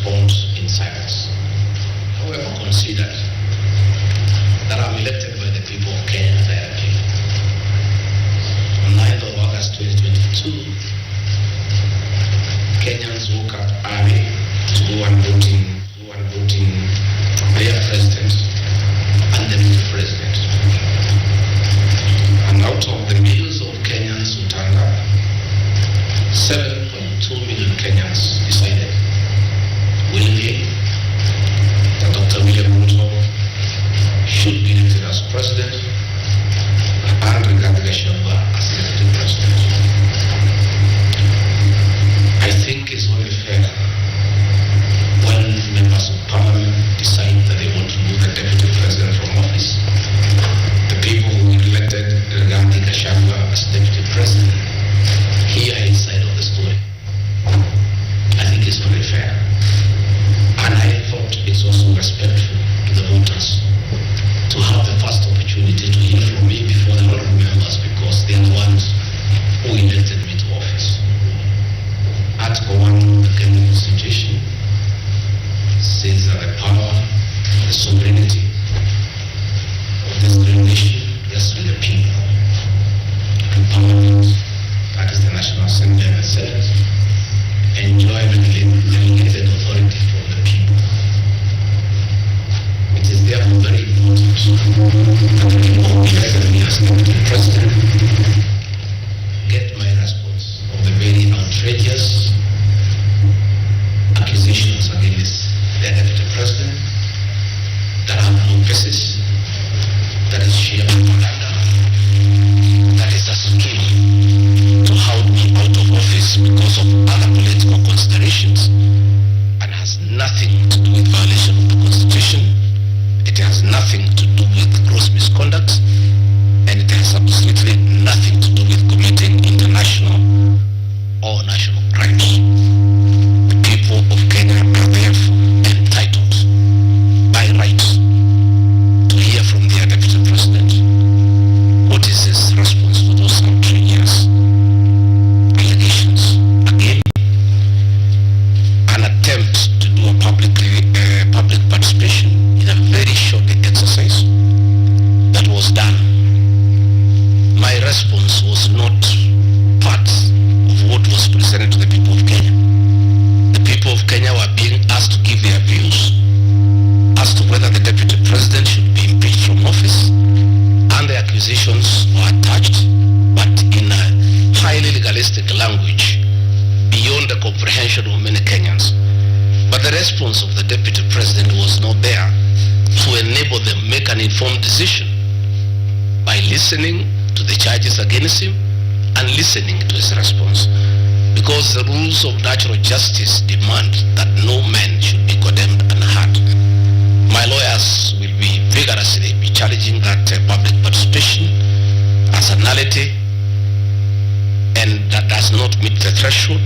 respond in silence. However, consider that I'm elected by the people of Kenya directly. On 9th of August 2022, Kenyans woke up early to go and vote in their president and deputy president. And out of the millions of Kenyans who turned up, 7.2 million Kenyans decided willingly that Dr. William Ruto should be elected as president and Gachagua'S as deputy president. I think it's only fair when members of parliament decide that they want to move the deputy president from office. The people who elected Gachagua'S as deputy president hear his side of the story. I think it's very fair. And I thought it's also respectful to the voters to have the first opportunity to hear from me before the honorable members, because they are the ones who elected me to office. Article 1 of the Kenyan Constitution says that the power, the sovereignty of this great nation rests with the people. And Parliament, that is the National Assembly and the Senate, enjoy the delegated authority from the people. It is therefore very important that the people who elected me as the president get my response of the very outrageous accusations against the deputy president that have no basis, that is sheer propaganda, that is a scheme to hold me out of office because of other political considerations, and has nothing to do with violation of the Constitution. It has nothing to do with gross misconduct, and it has absolutely nothing to do with committing international or national crimes. The people of Kenya are therefore entitled by right to hear from their deputy president what is his response to those outrageous allegations. Again, an attempt to do a public participation in a very short exercise that was done. My response was not part of what was presented to the people of Kenya. The people of Kenya were being asked to give their views as to whether the deputy president should be impeached from office, and the accusations were attached, but in a highly legalistic language beyond the comprehension of many Kenyans. But the response of the deputy president was not there to enable them make an informed decision by listening to the charges against him and listening to his response. Because the rules of natural justice demand that no man should be condemned unheard. My lawyers will be vigorously challenging that public participation as a nullity, and that does not meet the threshold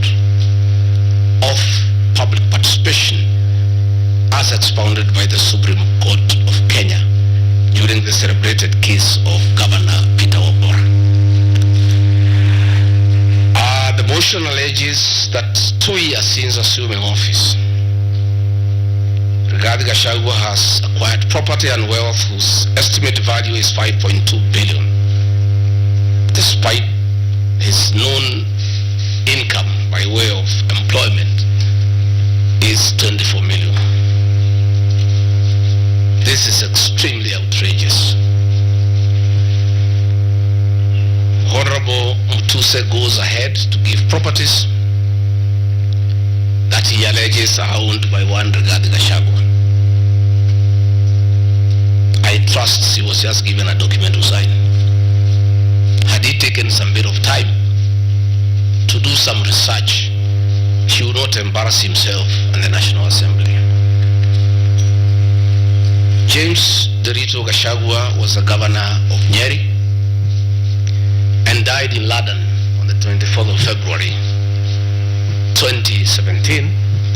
of public participation as expounded by the Supreme Court of Kenya during the celebrated case of Governor Peter Wabora. The motion alleges that 2 years since assuming office, Gachagua'S has acquired property and wealth whose estimated value is 5.2 billion, despite his known income by way of employment is 24 million. This is extremely outrageous. Honorable Mutuse goes ahead to give properties that he alleges are owned by one Gachagua'S. I trust he was just given a document to sign. Had he taken some bit of time to do some research, he would not embarrass himself and the National Assembly. James Derito Gachagua'S was the governor of Nyeri and died in London on the 24th of February 2017,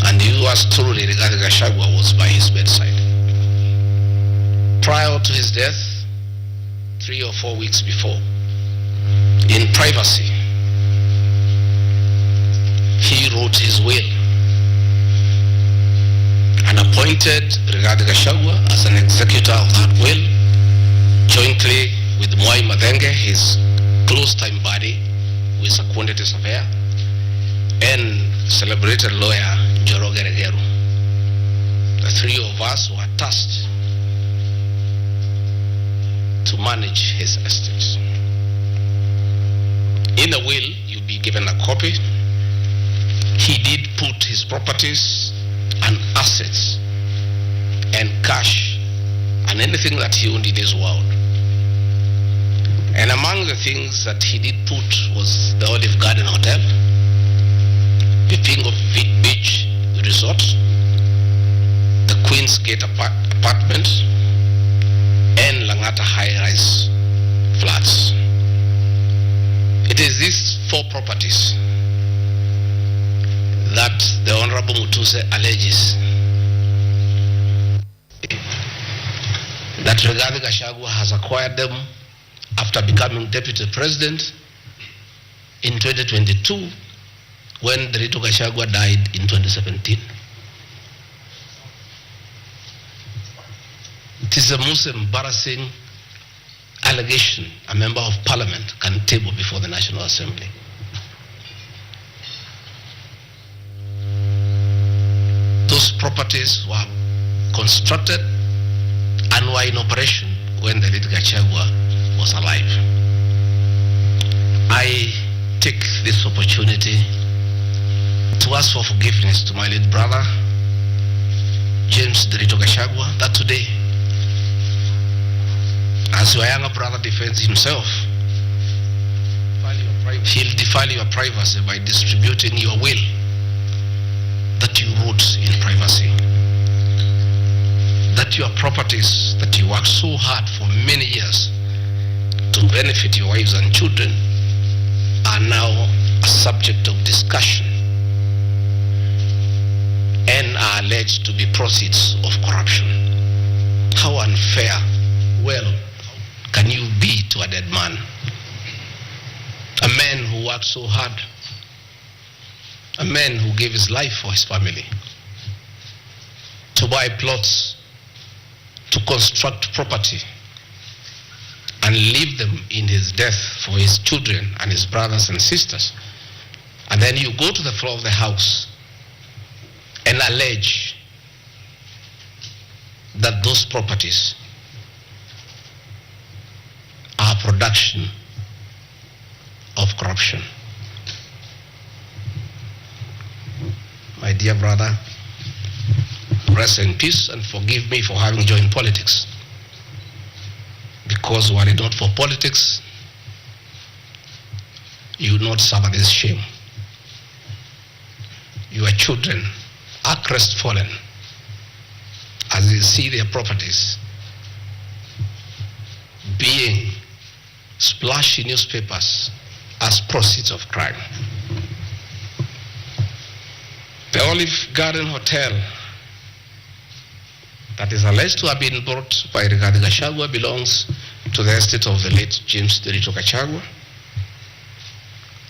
and yours truly, Gachagua'S, was by his bedside. Prior to his death, 3 or 4 weeks before, in privacy, he wrote his will appointed Rigathi Gachagua as an executor of that will, jointly with Mwai Madenge, his close-time buddy, who is a quantity surveyor, and celebrated lawyer Njoroge Regeru. The three of us were tasked to manage his estate. In the will, you'll be given a copy. He did put his properties and assets and cash and anything that he owned in his world. And among the things that he did put was the Olive Garden Hotel, Pipingo Beach Resort, the Queen's Gate apartment, and Langata high-rise flats. It is these four properties that the Honorable Mutuse alleges that Rigathi Gachagua has acquired them after becoming deputy president in 2022 when Rigathi Gachagua died in 2017. It is the most embarrassing allegation a member of parliament can table before the National Assembly. Those properties were constructed and were in operation when the late Gachagua was alive. I take this opportunity to ask for forgiveness to my late brother, James Derito Gachagua, that today, as your younger brother defends himself, he'll defile your privacy by distributing your will that you wrote in privacy. That your properties that you worked so hard for many years to benefit your wives and children are now a subject of discussion and are alleged to be proceeds of corruption. How unfair, well, can you be to a dead man? A man who worked so hard, a man who gave his life for his family, to buy plots, to construct property, and leave them in his death for his children and his brothers and sisters. And then you go to the floor of the House and allege that those properties are production of corruption. My dear brother, rest in peace and forgive me for having joined politics. Because were it not for politics, you would not suffer this shame. Your children are crestfallen as they see their properties being splashed in newspapers as proceeds of crime. The Olive Garden Hotel that is alleged to have been bought by Rigathi Gachagua belongs to the estate of the late James Derito Gachagua.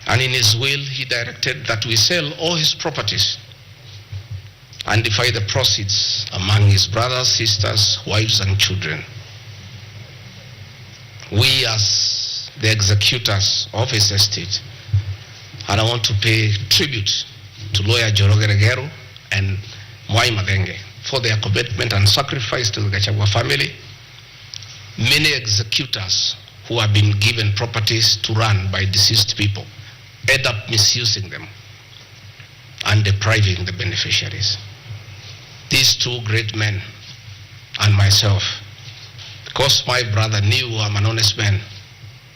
And in his will, he directed that we sell all his properties and divide the proceeds among his brothers, sisters, wives, and children. We, as the executors of his estate, and I want to pay tribute to lawyer Njoroge Regeru and Mwai Madenge for their commitment and sacrifice to the Gachagua family. Many executors who have been given properties to run by deceased people end up misusing them and depriving the beneficiaries. These two great men and myself, because my brother knew I'm an honest man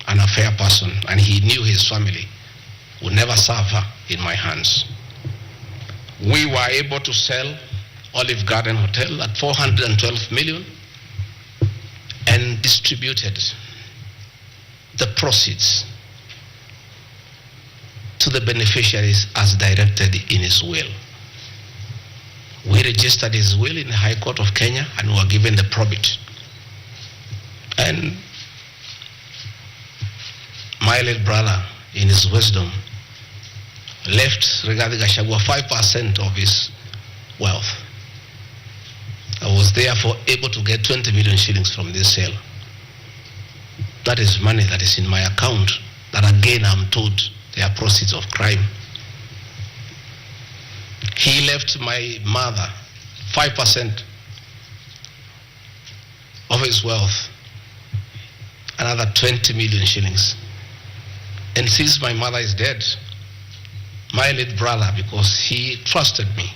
and a fair person, and he knew his family would never suffer in my hands, we were able to sell Olive Garden Hotel at 412 million and distributed the proceeds to the beneficiaries as directed in his will. We registered his will in the High Court of Kenya and were given the probate. And my late brother, in his wisdom, left Rigathi Gachagua 5% of his wealth. I was therefore able to get 20 million shillings from this sale. That is money that is in my account that again I'm told they are proceeds of crime. He left my mother 5% of his wealth, another 20 million shillings. And since my mother is dead, my late brother, because he trusted me,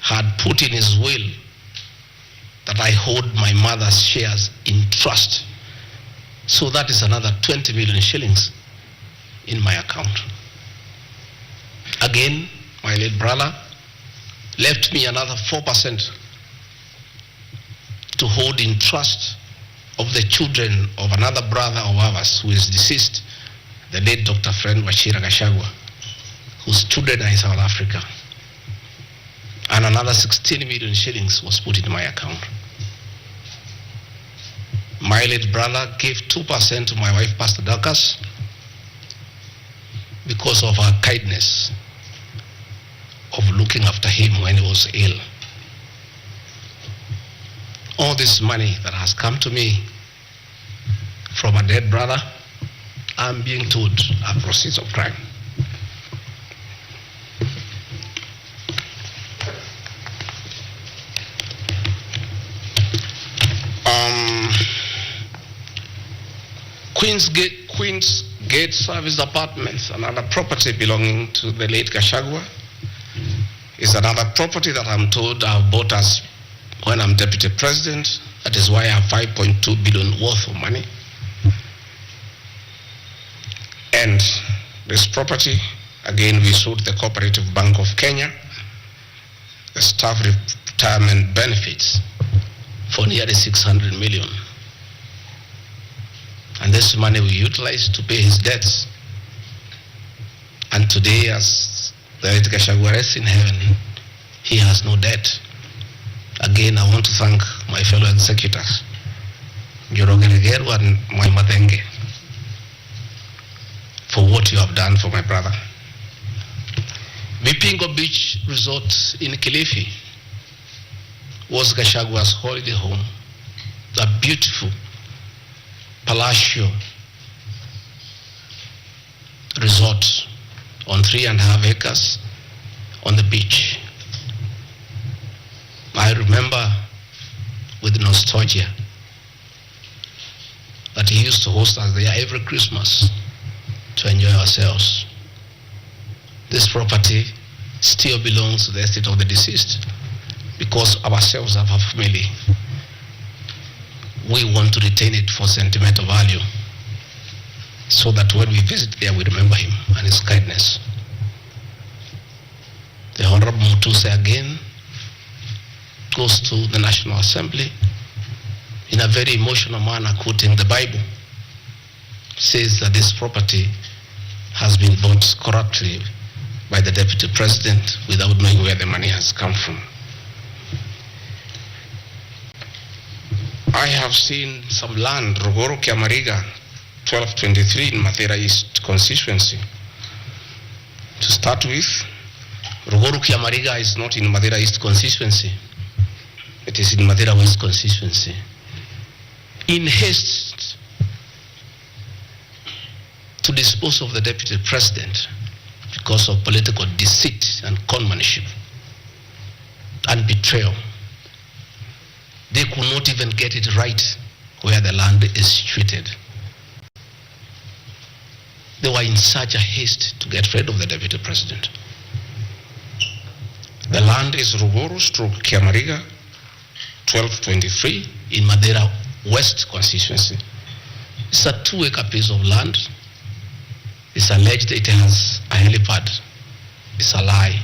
had put in his will that I hold my mother's shares in trust. So that is another 20 million shillings in my account. Again, my late brother left me another 4% to hold in trust of the children of another brother of ours who is deceased, the late Dr. Friend Wachira Gachagua, whose children are in South Africa. And another 16 million shillings was put in my account. My late brother gave 2% to my wife, Pastor Dorcas, because of her kindness of looking after him when he was ill. All this money that has come to me from a dead brother, I'm being told are proceeds of crime. Queen's Gate Service Apartments, another property belonging to the late Gachagua, is another property that I'm told I've bought as when I'm deputy president. That is why I have 5.2 billion worth of money. And this property, again, we sold the Cooperative Bank of Kenya, the staff retirement benefits for nearly 600 million. And this money we utilized to pay his debts. And today, as the late Gachagua'S in heaven, he has no debt. Again, I want to thank my fellow executors, Jorogeregeru and Moimatenge, for what you have done for my brother. Vipingo Beach Resort in Kilifi was Gachagua'S holiday home, a beautiful palatial resort on 3.5 acres on the beach. I remember with nostalgia that he used to host us there every Christmas to enjoy ourselves. This property still belongs to the estate of the deceased because ourselves have a family. We want to retain it for sentimental value so that when we visit there, we remember him and his kindness. The Honorable Mutuse again goes to the National Assembly in a very emotional manner, quoting the Bible, says that this property has been bought corruptly by the Deputy President without knowing where the money has come from. I have seen some land, Ruguru Kiamariga, 1223 in Mathera East constituency. To start with, Ruguru Kiamariga is not in Mathera East constituency. It is in Mathera West constituency. In haste to dispose of the Deputy President because of political deceit and conmanship and betrayal, they could not even get it right where the land is situated. They were in such a haste to get rid of the Deputy President. The land is Ruguru/Kiamariga, 1223 in Mathera West constituency. It's a 2-acre piece of land. It's alleged it has a helipad. It's a lie.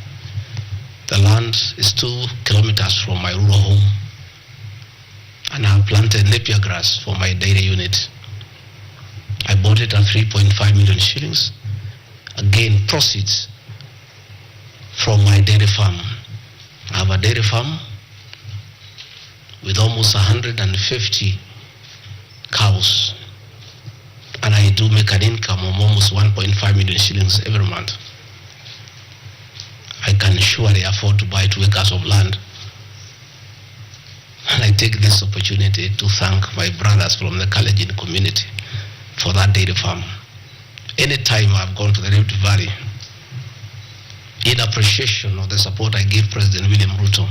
The land is 2 kilometers from my rural home. And I have planted napier grass for my dairy unit. I bought it at 3.5 million shillings. Again, proceeds from my dairy farm. I have a dairy farm with almost 150 cows. And I do make an income of almost 1.5 million shillings every month. I can surely afford to buy 2 acres of land I take this opportunity to thank my brothers from the Kalenjin community for that dairy farm. Anytime I've gone to the Rift Valley, in appreciation of the support I give President William Ruto,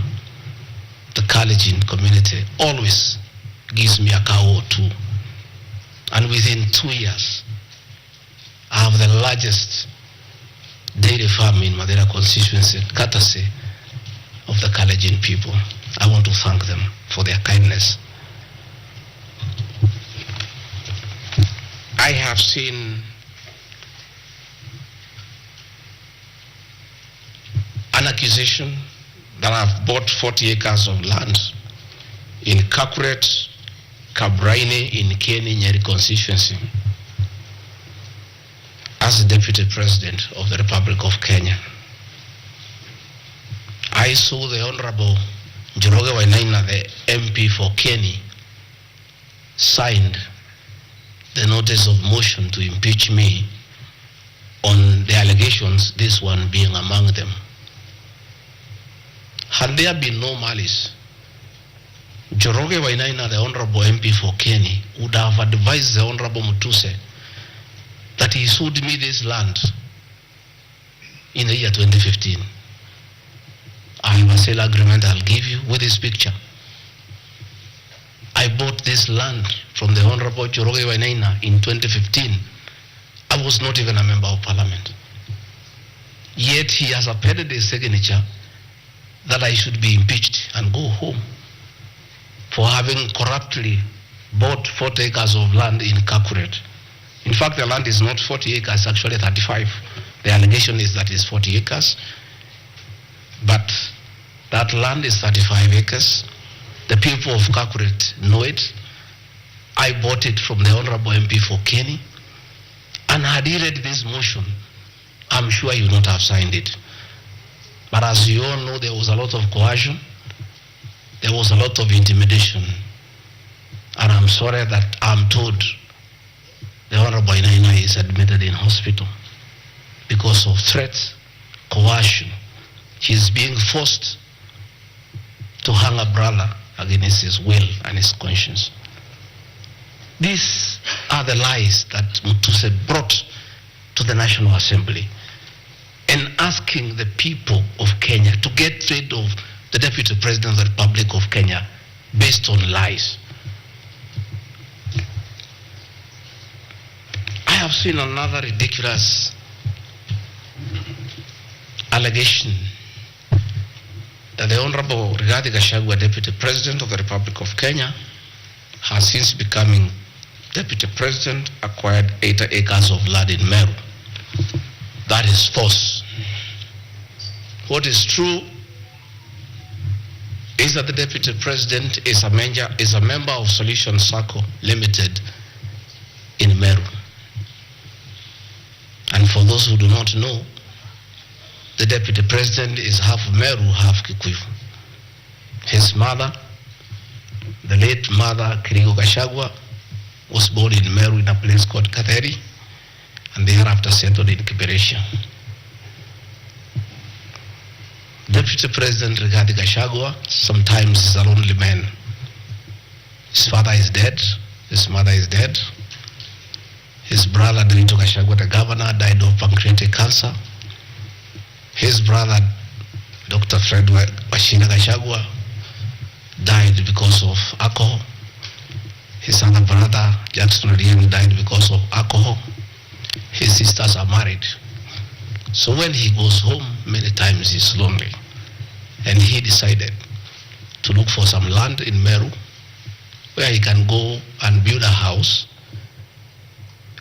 the Kalenjin community always gives me a cow or two. And within 2 years, I have the largest dairy farm in Madera constituency, courtesy of the Kalenjin people. I want to thank them for their kindness. I have seen an accusation that I've bought 40 acres of land in Kakuret, Kabraine in Kenya, Nyeri constituency as the Deputy President of the Republic of Kenya. I saw the Honorable Gachagua'S, the MP for Kenya, signed the notice of motion to impeach me on the allegations, this one being among them. Had there been no malice, Gachagua'S, the Honorable MP for Kenya, would have advised the Honorable Mutuse that he sold me this land in the year 2015. I have a sale agreement I'll give you with this picture. I bought this land from the Honorable Gachagua'S in 2015. I was not even a member of parliament. Yet he has appended his signature that I should be impeached and go home for having corruptly bought 40 acres of land in Kakuret. In fact, the land is not 40 acres, actually 35. The allegation is that it's 40 acres. But that land is 35 acres. The people of Kakuret know it. I bought it from the Honorable MP for Kenya. And had he read this motion, I'm sure he would not have signed it. But as you all know, there was a lot of coercion. There was a lot of intimidation. And I'm sorry that I'm told the Honorable Inaina is admitted in hospital because of threats, coercion. He's being forced to hang a brother against his will and his conscience. These are the lies that Mutuse brought to the National Assembly and asking the people of Kenya to get rid of the Deputy President of the Republic of Kenya based on lies. I have seen another ridiculous allegation that the Honorable Gachagua'S, Deputy President of the Republic of Kenya, has since becoming Deputy President, acquired 80 acres of land in Meru. That is false. What is true is that the Deputy President is a member of Solution Circle Limited in Meru. And for those who do not know, the Deputy President is half Meru, half Kikuyu. His mother, the late mother, Gachagua'S, was born in Meru in a place called Kutv, and thereafter settled in Kiberesha. Deputy President Gachagua'S sometimes is a lonely man. His father is dead, his mother is dead. His brother, Gachagua'S, the governor, died of pancreatic cancer. His brother, Dr. Fred Gachagua'S, died because of alcohol. His other brother, Jackson Rieng, died because of alcohol. His sisters are married. So when he goes home, many times he's lonely. And he decided to look for some land in Meru where he can go and build a house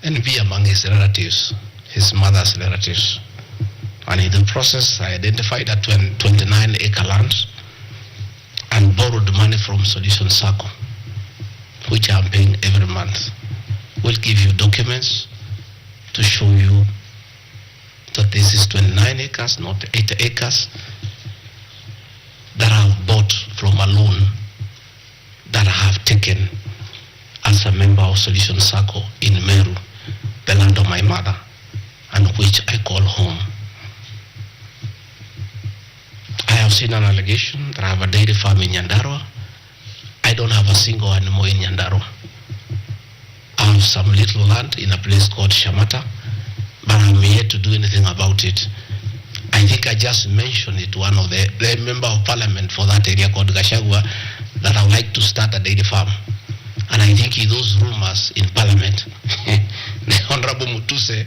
and be among his relatives, his mother's relatives. And in the process, I identified a 29-acre land and borrowed money from Solution Circle, which I'm paying every month. We'll give you documents to show you that this is 29 acres, not 8 acres, that I have bought from a loan that I have taken as a member of Solution Circle in Meru, the land of my mother, and which I call home. I have seen an allegation that I have a dairy farm in Nyandarua. I don't have a single animal in Nyandarua. I have some little land in a place called Shamata, but I'm yet to do anything about it. I think I just mentioned it to one of the member of parliament for that area called Gachagua'S that I would like to start a dairy farm. And I think in those rumors in parliament, the Honorable Mutuse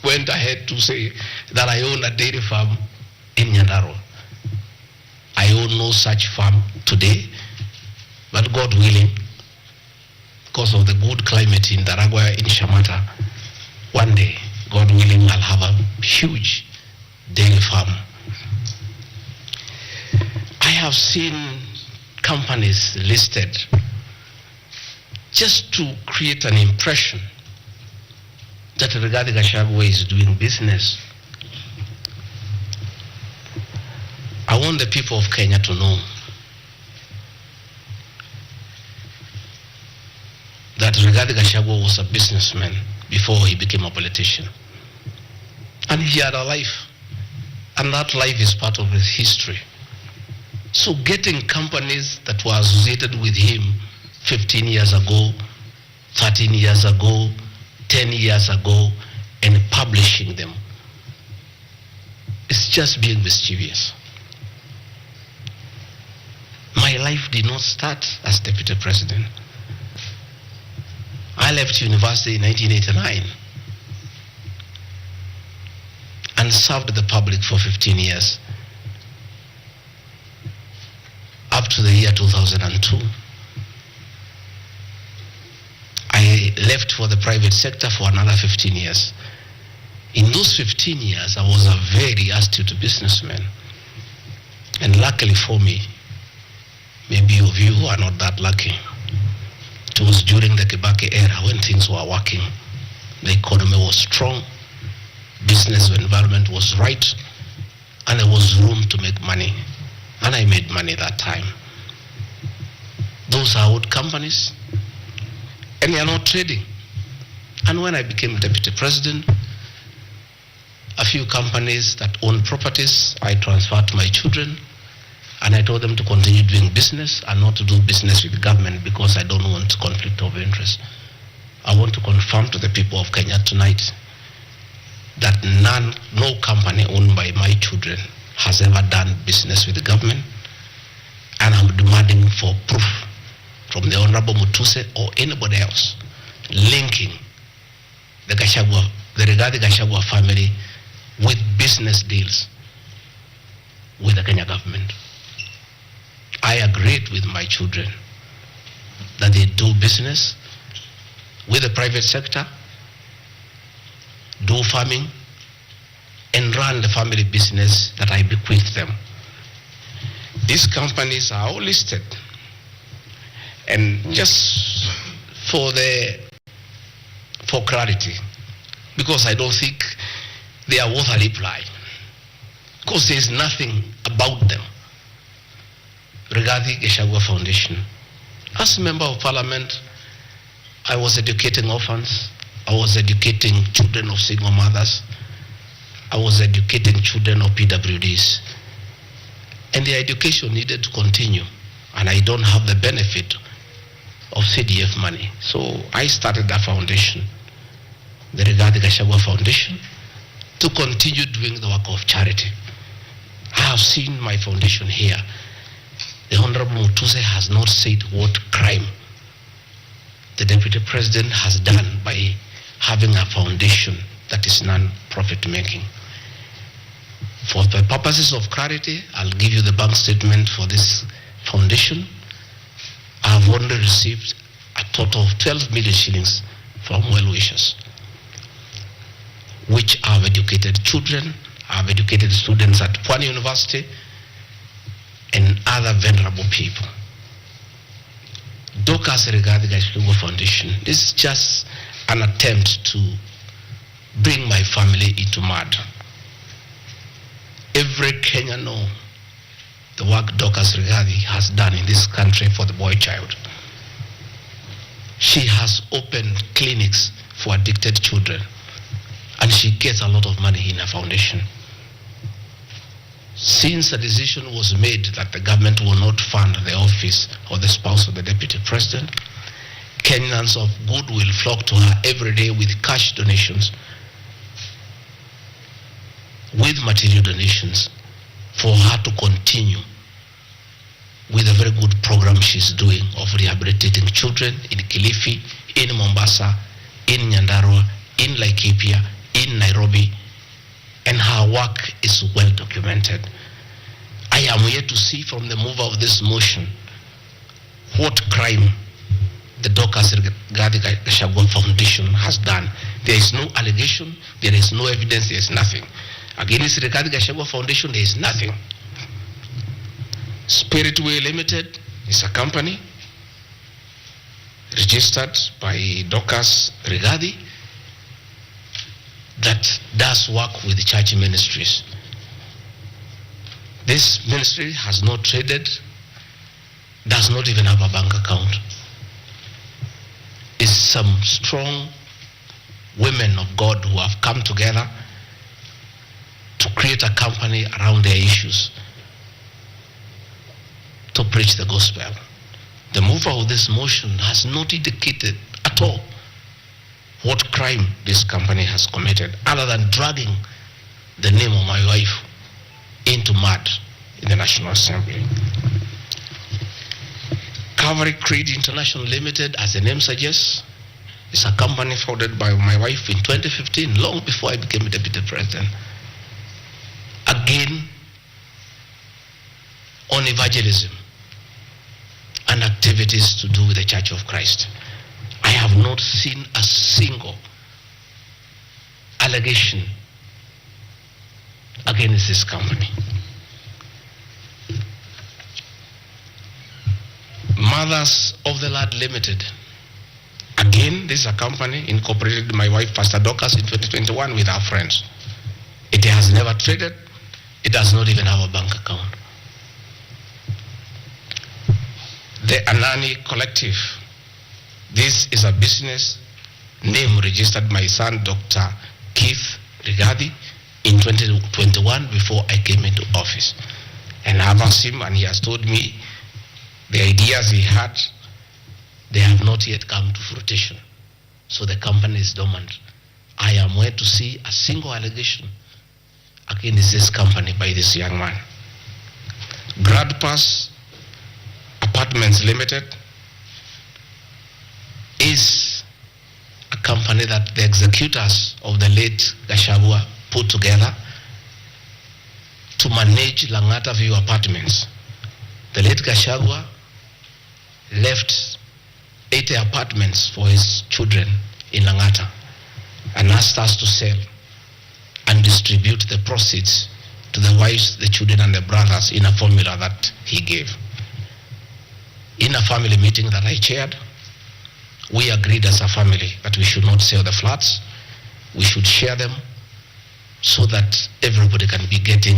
went ahead to say that I own a dairy farm in Nyandarua. I own no such farm today, but God willing, because of the good climate in Daragwa, in Shamata, one day, God willing, I'll have a huge dairy farm. I have seen companies listed just to create an impression that Rigathi Gachagua is doing business. I want the people of Kenya to know that Rigathi Gachagua was a businessman before he became a politician. And he had a life. And that life is part of his history. So getting companies that were associated with him 15 years ago, 13 years ago, 10 years ago, and publishing them, it's just being mischievous. My life did not start as deputy president. I left university in 1989 and served the public for 15 years up to the year 2002. I left for the private sector for another 15 years. In those 15 years, I was a very astute businessman. And luckily for me, maybe of you who are not that lucky, it was during the Kibaki era when things were working. The economy was strong, business environment was right, and there was room to make money. And I made money that time. Those are old companies, and they are not trading. And when I became deputy president, a few companies that own properties, I transferred to my children, and I told them to continue doing business and not to do business with the government because I don't want conflict of interest. I want to confirm to the people of Kenya tonight that no company owned by my children has ever done business with the government, and I'm demanding for proof from the Honorable Mutuse or anybody else linking the Rigathi Gachagua family with business deals with the Kenya government. I agreed with my children that they do business with the private sector, do farming, and run the family business that I bequeathed them. These companies are all listed. And just for clarity, because I don't think they are worth a reply, because there is nothing about them. Regarding Gachagua Foundation, as a member of parliament, I was educating orphans, I was educating children of single mothers, I was educating children of PWDs, and their education needed to continue, and I don't have the benefit of CDF money. So I started that foundation, the Rigathi Gachagua Foundation, to continue doing the work of charity. I have seen my foundation here. The Honorable Mutuse has not said what crime the Deputy President has done by having a foundation that is non-profit making. For the purposes of clarity, I'll give you the bank statement for this foundation. I have only received a total of 12 million shillings from well-wishers, which have educated children, have educated students at Pwani University, and other venerable people. Gachagua'S Rigathi Gachagua Foundation is just an attempt to bring my family into mud. Every Kenyan knows the work Gachagua'S Rigathi has done in this country for the boy child. She has opened clinics for addicted children, and she gets a lot of money in her foundation. Since a decision was made that the government will not fund the office of the spouse of the deputy president, Kenyans of goodwill flock to her every day with cash donations, with material donations, for her to continue with a very good program she's doing of rehabilitating children in Kilifi, in Mombasa, in Nyandarua, in Laikipia, in Nairobi, and her work is well documented. I am yet to see from the mover of this motion what crime the Gachagua'S Foundation has done. There is no allegation, there is no evidence, there is nothing. Against the Gachagua'S Foundation, there is nothing. Spiritway Limited is a company registered by Docas Rigathi that does work with the church ministries. This ministry has not traded, does not even have a bank account. It's some strong women of God who have come together to create a company around their issues to preach the gospel. The mover of this motion has not indicated at all what crime this company has committed, other than dragging the name of my wife into mud in the National Assembly. Calvary Creed International Limited, as the name suggests, is a company founded by my wife in 2015, long before I became deputy president. Again, on evangelism and activities to do with the Church of Christ. I have not seen a single allegation against this company. Mothers of the Lord Limited. Again, this is a company incorporated by my wife, Pastor Docas, in 2021 with our friends. It has never traded. It does not even have a bank account. The Anani Collective. This is a business name registered by my son, Dr. Keith Rigathi, in 2021 before I came into office. And I've asked him, and he has told me the ideas he had, they have not yet come to fruition. So the company is dormant. I am yet to see a single allegation against this company by this young man. GradPass Apartments Limited is a company that the executors of the late Gachagua'S put together to manage Langata View Apartments. The late Gachagua'S left 80 apartments for his children in Langata and asked us to sell and distribute the proceeds to the wives, the children, and the brothers in a formula that he gave. In a family meeting that I chaired, we agreed as a family that we should not sell the flats. We should share them so that everybody can be getting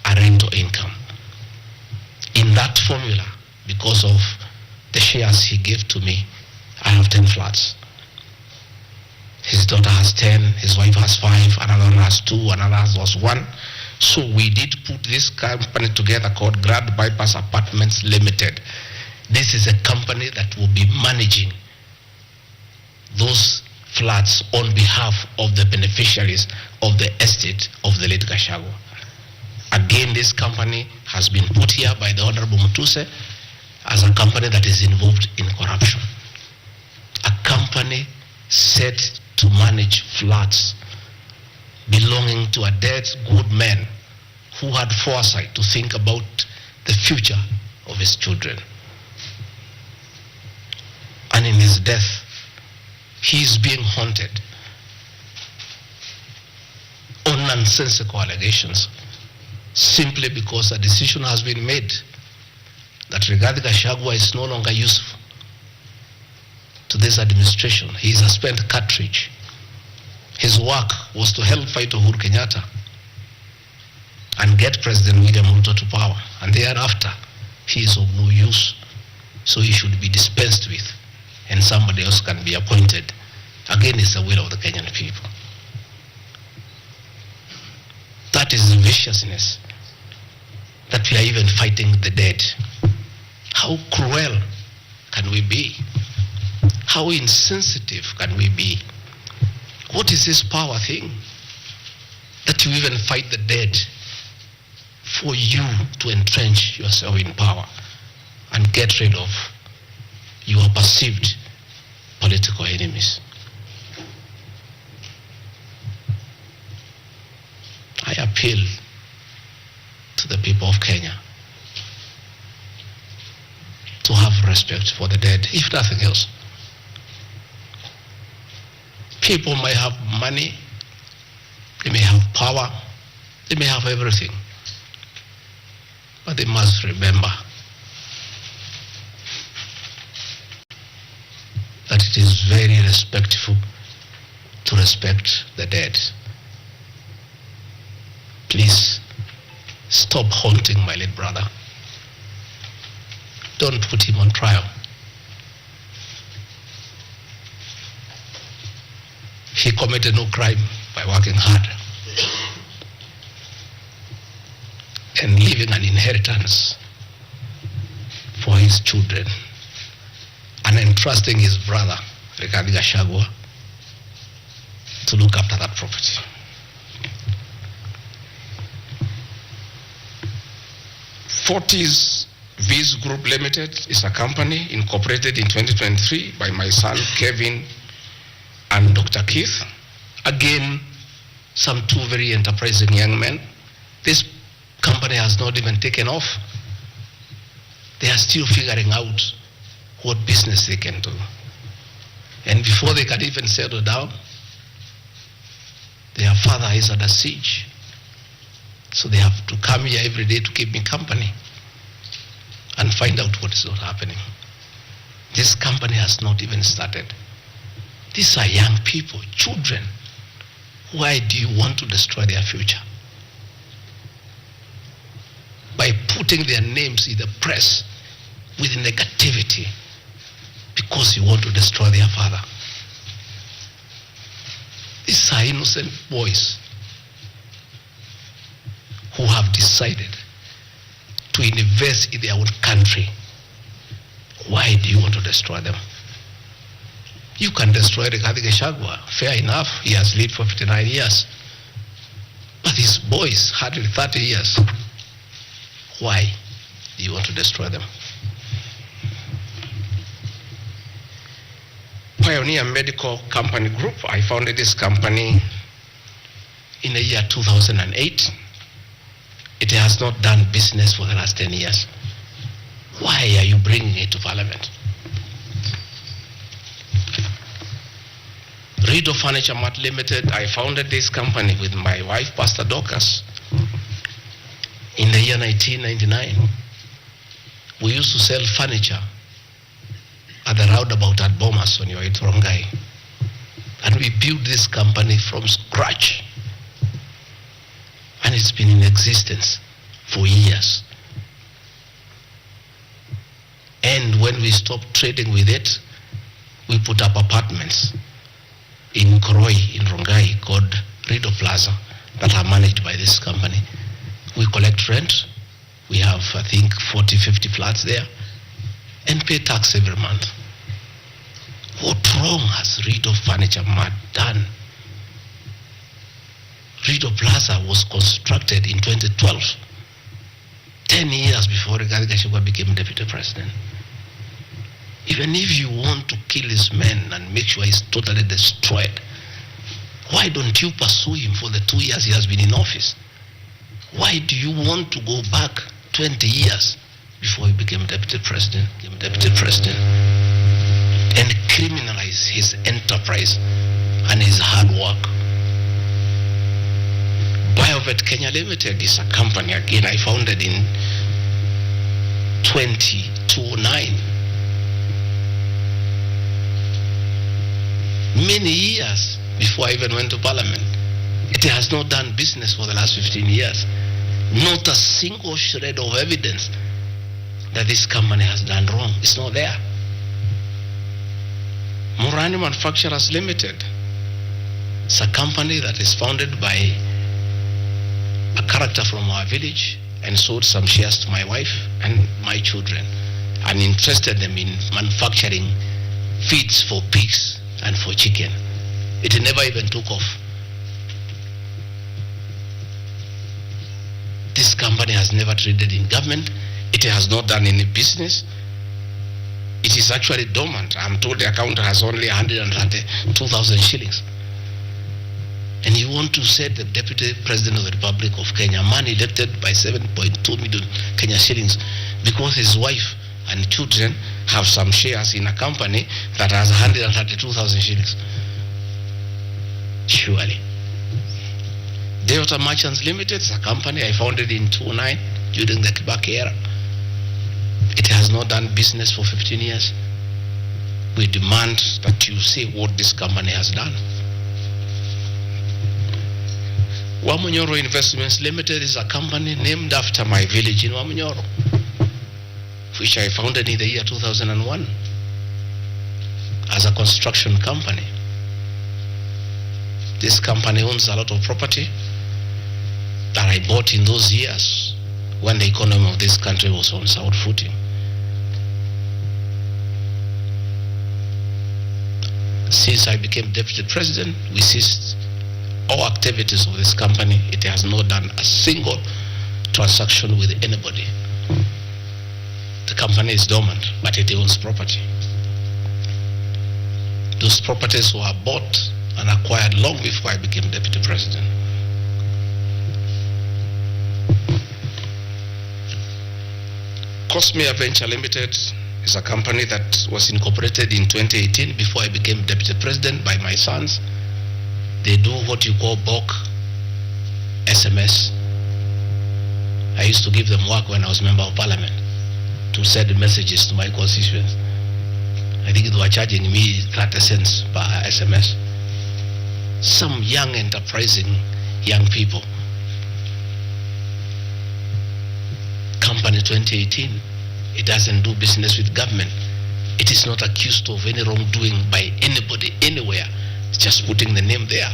a rental income. In that formula, because of the shares he gave to me, I have 10 flats. His daughter has 10, his wife has 5, another one has 2, another has 1. So we did put this company together called Grand Bypass Apartments Limited. This is a company that will be managing those flats on behalf of the beneficiaries of the estate of the late Gachagua'S. Again, this company has been put here by the Honorable Mutuse as a company that is involved in corruption. A company set to manage flats belonging to a dead good man who had foresight to think about the future of his children. And in his death, he is being haunted on nonsensical allegations simply because a decision has been made that Rigathi Gachagua'S is no longer useful to this administration. He is a spent cartridge. His work was to help fight Uhuru Kenyatta and get President William Ruto to power, and thereafter he is of no use, so he should be dispensed with and somebody else can be appointed against the will of the Kenyan people. That is the viciousness we are even fighting the dead. How cruel can we be? How insensitive can we be? What is this power thing? That you even fight the dead for you to entrench yourself in power and get rid of your perceived political enemies. I appeal to the people of Kenya to have respect for the dead, if nothing else. People may have money, they may have power, they may have everything, but they must remember that it is very respectful to respect the dead. Please stop haunting my late brother. Don't put him on trial. He committed no crime by working hard and leaving an inheritance for his children and entrusting his brother, Gachagua'S, to look after that property. Fortis Viz Group Limited is a company incorporated in 2023 by my son Kevin and Dr. Keith. Again, some two very enterprising young men. This company has not even taken off. They are still figuring out what business they can do. And before they can even settle down, their father is under siege. So they have to come here every day to keep me company and find out what is not happening. This company has not even started. These are young people, children. Why do you want to destroy their future? By putting their names in the press with negativity because you want to destroy their father. These are innocent boys who have decided to invest in their own country. Why do you want to destroy them? You can destroy Gachagua'S, fair enough, he has lived for 59 years. But these boys, hardly 30 years. Why do you want to destroy them? Pioneer Medical Company Group, I founded this company in the year 2008. It has not done business for the last 10 years. Why are you bringing it to Parliament? Rido Furniture Mart Limited, I founded this company with my wife, Pastor Dorcas, in the year 1999. We used to sell furniture at the roundabout at Bomas on your way to Rongai. And we built this company from scratch. And it's been in existence for years. And when we stopped trading with it, we put up apartments in Koroi, in Rongai, called Rido Plaza, that are managed by this company. We collect rent. We have, I think, 40, 50 flats there, and pay tax every month. What wrong has Rido Furniture Mart done? Rido Plaza was constructed in 2012, 10 years before Gachagua'S became deputy president. Even if you want to kill his men and make sure he's totally destroyed, why don't you pursue him for the 2 years he has been in office? Why do you want to go back 20 years before he became deputy president, and criminalize his enterprise and his hard work? Biovet Kenya Limited is a company, again, I founded in 2009. Many years before I even went to Parliament. It has not done business for the last 15 years. Not a single shred of evidence that this company has done wrong. It's not there. Murani Manufacturers Limited. It's a company that is founded by a character from our village, and sold some shares to my wife and my children and interested them in manufacturing feeds for pigs and for chicken. It never even took off. This company has never traded in government. It has not done any business. It is actually dormant. I'm told the account has only 132,000 shillings. And you want to say the Deputy President of the Republic of Kenya, man elected by 7.2 million Kenya shillings, because his wife and children have some shares in a company that has 132,000 shillings. Surely. Delta Merchants Limited is a company I founded in 2009 during the Kibaki era. It has not done business for 15 years. We demand that you see what this company has done. Wamunyoro Investments Limited is a company named after my village in Wamunyoro, which I founded in the year 2001 as a construction company. This company owns a lot of property that I bought in those years when the economy of this country was on sound footing. Since I became Deputy President, we ceased all activities of this company. It has not done a single transaction with anybody. The company is dormant, but it owns property. Those properties were bought and acquired long before I became Deputy President. Cosmea Venture Limited is a company that was incorporated in 2018 before I became Deputy President by my sons. They do what you call bulk SMS. I used to give them work when I was Member of Parliament to send messages to my constituents. I think they were charging me 30 cents per SMS. Some young, enterprising young people. Company 2018, it doesn't do business with government. It is not accused of any wrongdoing by anybody, anywhere. It's just putting the name there.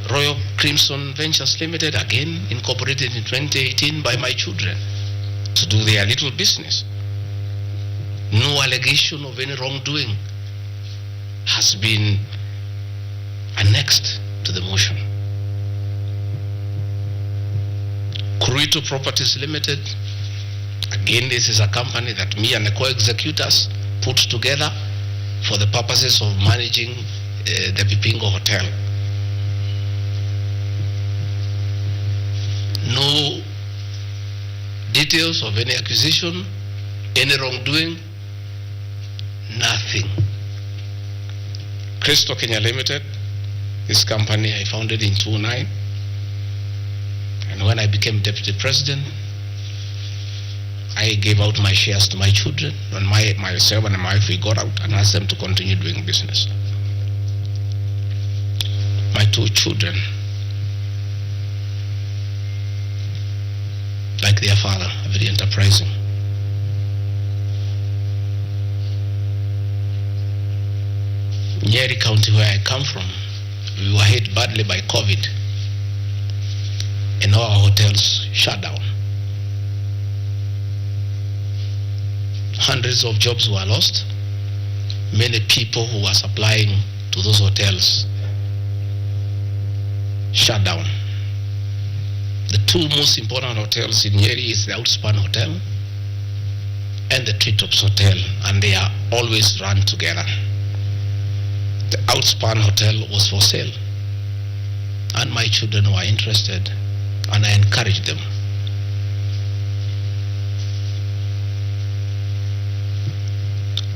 Royal Crimson Ventures Limited, again incorporated in 2018 by my children to do their little business. No allegation of any wrongdoing has been annexed to the motion. Kurito Properties Limited, again this is a company that me and the co-executors put together for the purposes of managing the Vipingo Hotel. No details of any acquisition, any wrongdoing, nothing. Crystal Kenya Limited, this company I founded in 2009. And when I became Deputy President, I gave out my shares to my children, and myself and my wife, we got out and asked them to continue doing business. My two children, like their father, are very enterprising. Nyeri County, where I come from, we were hit badly by COVID, and all our hotels shut down. Hundreds of jobs were lost. Many people who were supplying to those hotels shut down. The two most important hotels in Nyeri is the Outspan Hotel and the Treetops Hotel, and they are always run together. The Outspan Hotel was for sale, and my children were interested, and I encouraged them.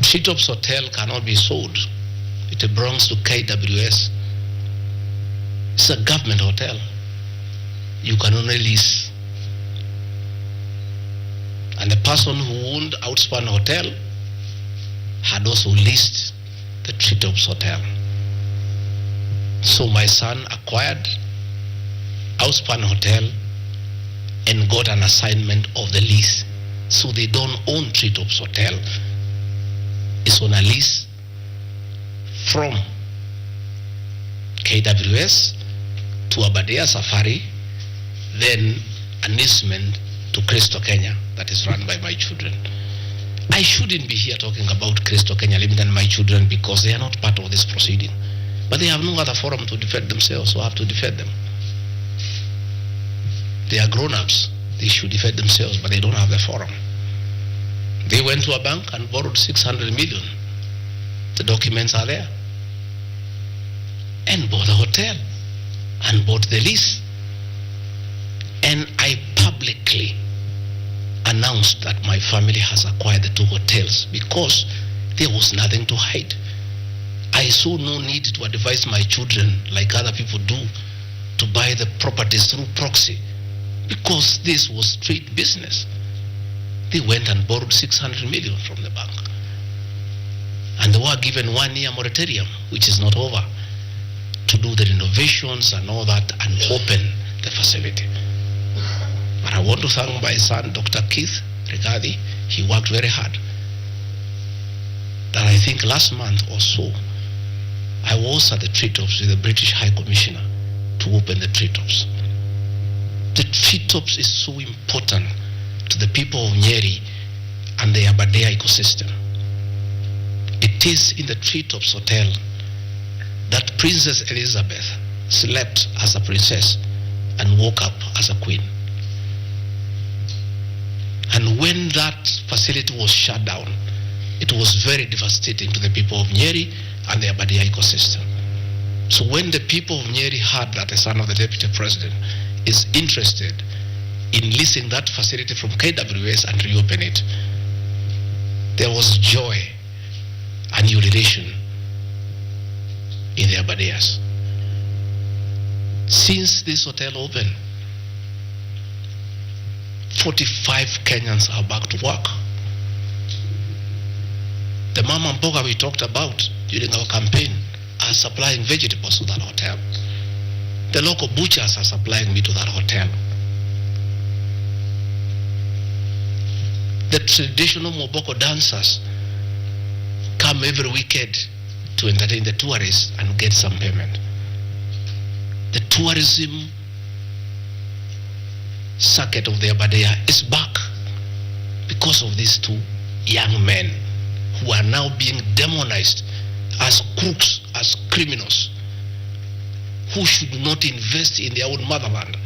Treetops Hotel cannot be sold. It belongs to KUTVNEWS. It's a government hotel. You can only lease. And the person who owned Outspan Hotel had also leased the Treetops Hotel. So my son acquired Outspan Hotel and got an assignment of the lease. So they don't own Treetops Hotel. It's on a lease from KUTVNEWS to Aberdare Safari then an easement to KUTVKENYA that is run by my children. I shouldn't be here talking about KUTVKENYA Limited and my children because they are not part of this proceeding. But they have no other forum to defend themselves, so I have to defend them. They are grown-ups. They should defend themselves, but they don't have the forum. They went to a bank and borrowed 600 million. The documents are there. And bought a hotel and bought the lease. And I publicly announced that my family has acquired the 2 hotels because there was nothing to hide. I saw no need to advise my children, like other people do, to buy the properties through proxy because this was straight business. They went and borrowed 600 million from the bank. And they were given 1-year moratorium, which is not over, to do the renovations and all that and open the facility. But I want to thank my son, Dr. Keith Regadi. He worked very hard. That I think last month or so, I was at the treetops with the British High Commissioner to open the treetops. The treetops is so important to the people of Nyeri and the Aberdare ecosystem. It is in the treetops hotel that Princess Elizabeth slept as a princess and woke up as a queen. And when that facility was shut down, it was very devastating to the people of Nyeri and the Aberdare ecosystem. So when the people of Nyeri heard that the son of the deputy president is interested in leasing that facility from KUTVs and reopen it, there was joy and jubilation in the Aberdares. Since this hotel opened, 45 Kenyans are back to work. The mama mboga we talked about during our campaign are supplying vegetables to that hotel. The local butchers are supplying meat to that hotel. The traditional Moboko dancers come every weekend to entertain the tourists and get some payment. The tourism circuit of the Aberdare is back because of these 2 young men who are now being demonized as crooks, as criminals, who should not invest in their own motherland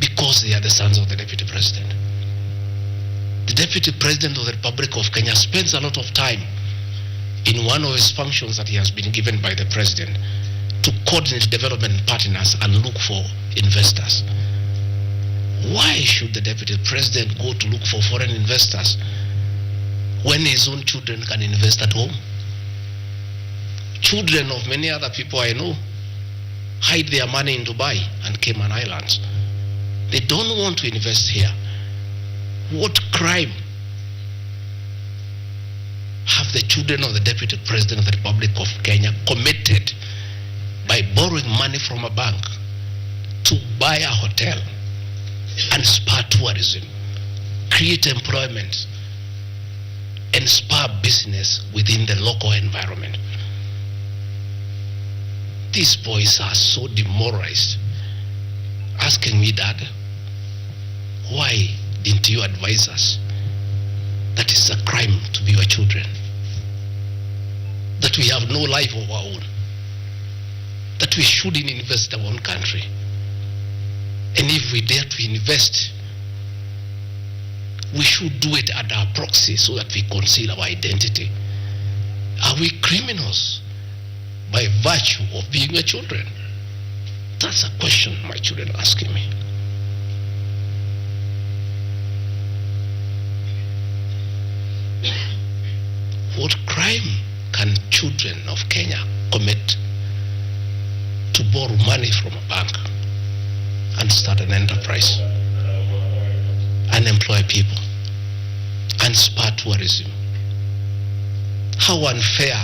because they are the sons of the deputy president. The deputy president of the Republic of Kenya spends a lot of time in one of his functions that he has been given by the president to coordinate development partners and look for investors. Why should the deputy president go to look for foreign investors when his own children can invest at home? Children of many other people I know hide their money in Dubai and Cayman Islands. They don't want to invest here. What crime have the children of the deputy president of the Republic of Kenya committed by borrowing money from a bank to buy a hotel and spur tourism, create employment, and spur business within the local environment? These boys are so demoralized, asking me, Dad, why didn't you advise us that it's a crime to be your children, that we have no life of our own, that we shouldn't invest in our own country, and if we dare to invest, we should do it at our proxy so that we conceal our identity? Are we criminals by virtue of being your children? That's a question my children are asking me. What crime can children of Kenya commit to borrow money from a bank and start an enterprise and employ people and spur tourism? How unfair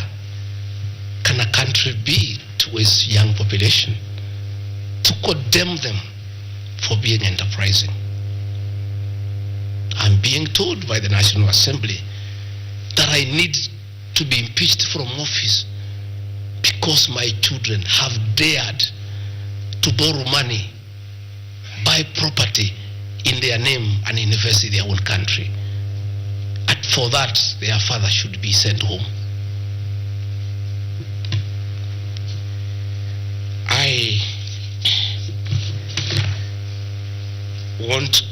can a country be to its young population to condemn them for being enterprising? I'm being told by the National Assembly that I need to be impeached from office because my children have dared to borrow money, buy property in their name and invest in their own country. And for that, their father should be sent home. I want to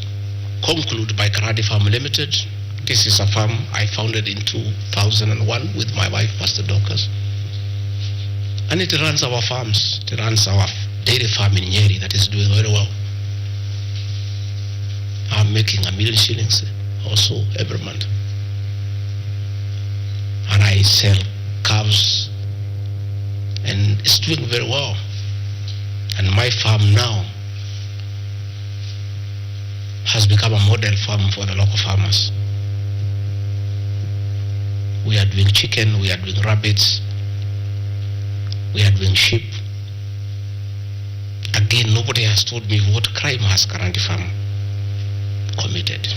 conclude by Karadi Farm Limited. This is a farm I founded in 2001 with my wife, Pastor Dorcas. And it runs our farms. It runs our dairy farm in Nyeri that is doing very well. I'm making $1 million shillings also every month. And I sell calves and it's doing very well. And my farm now has become a model farm for the local farmers. We are doing chicken, we are doing rabbits, we are doing sheep. Again, nobody has told me what crime has Karandi Farm committed.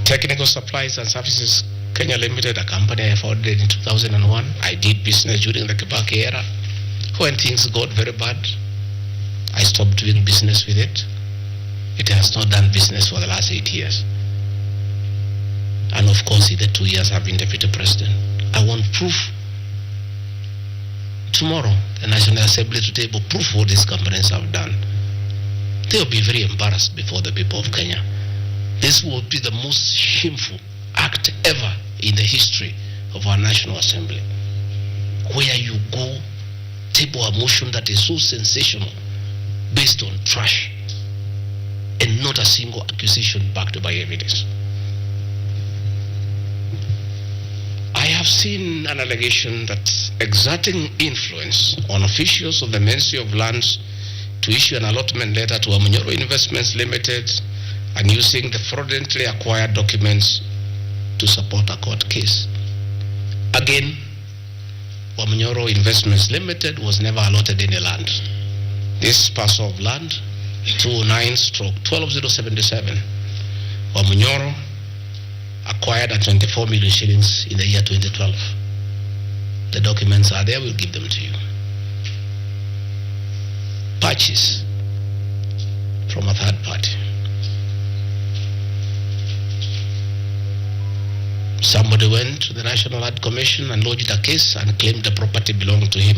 Technical Supplies and Services Kenya Limited, a company I founded in 2001. I did business during the Kibaki era. When things got very bad, I stopped doing business with it. It has not done business for the last 8 years. And of course, in the 2 years I've been deputy president. I want proof. Tomorrow, the National Assembly to table proof what these companies have done. They will be very embarrassed before the people of Kenya. This will be the most shameful act ever in the history of our National Assembly. Where you go, table a motion that is so sensational, based on trash, and not a single accusation backed by evidence. I have seen an allegation that exerting influence on officials of the Ministry of Lands to issue an allotment letter to Wamunyoro Investments Limited and using the fraudulently acquired documents to support a court case. Again, Wamunyoro Investments Limited was never allotted any land. This parcel of land, 209/12077, Wamunyoro acquired at 24 million shillings in the year 2012. The documents are there, we'll give them to you. Purchase from a third party. Somebody went to the National Land Commission and lodged a case and claimed the property belonged to him,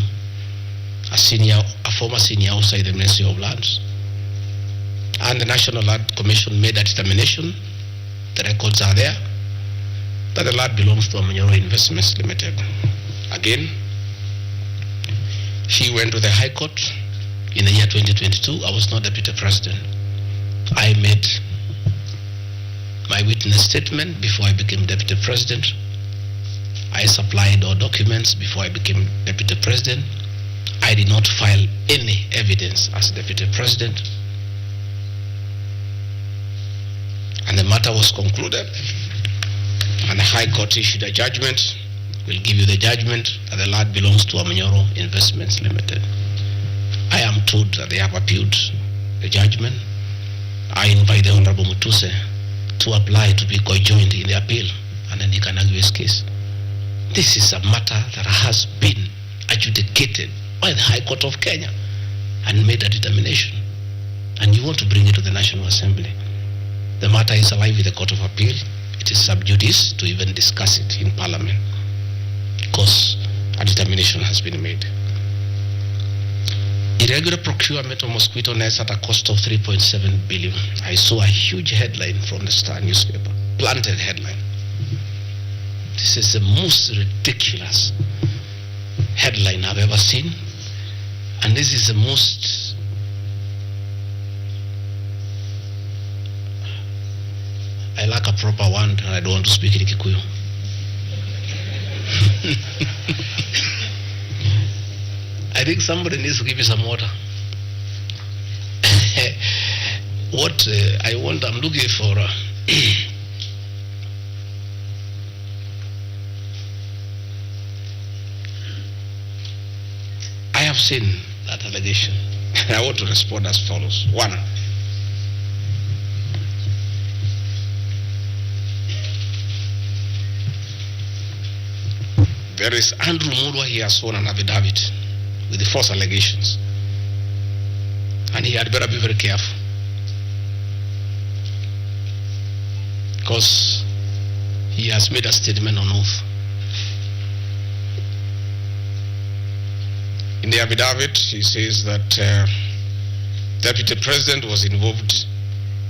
a former senior officer in the Ministry of Lands. And the National Land Commission made a determination, the records are there, that the land belongs to Wamunyoro Investments Limited. Again, he went to the High Court in the year 2022. I was not deputy president. I made my witness statement before I became deputy president. I supplied all documents before I became deputy president. I did not file any evidence as deputy president. And the matter was concluded. And the High Court issued a judgment. We'll give you the judgment that the land belongs to Wamunyoro Investments Limited. I am told that they have appealed the judgment. I invite the Honorable Mutuse to apply to be co-joined in the appeal, and then he can argue his case. This is a matter that has been adjudicated by the High Court of Kenya and made a determination. And you want to bring it to the National Assembly. The matter is alive with the Court of Appeal. It is sub judice to even discuss it in Parliament, because a determination has been made. Irregular procurement of mosquito nets at a cost of 3.7 billion. I saw a huge headline from the Star newspaper, planted headline. This is the most ridiculous headline I've ever seen, and this is the most I lack a proper one, and I don't want to speak in Kikuyu. I think somebody needs to give you some water. What I'm looking for. I have seen that allegation. I want to respond as follows. One, there is Andrew Murwa, he has sworn an affidavit with the false allegations. And And he had better be very careful, because he has made a statement on oath. In the affidavit, he says that Deputy President was involved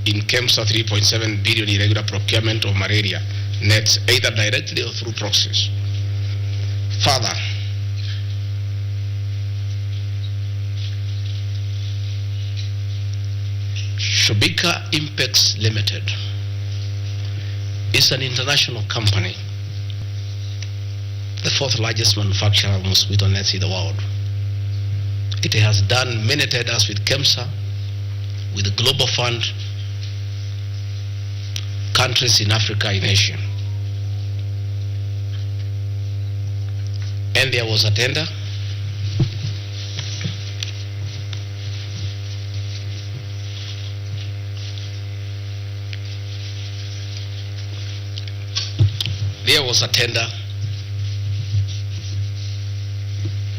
in KEMSA 3.7 billion irregular procurement of malaria nets, either directly or through proxies. Further, Shobika Impex Limited is an international company, the fourth largest manufacturer of mosquito nets in the world. It has done many tenders with KEMSA, with the Global Fund, countries in Africa, in Asia. And there was a tender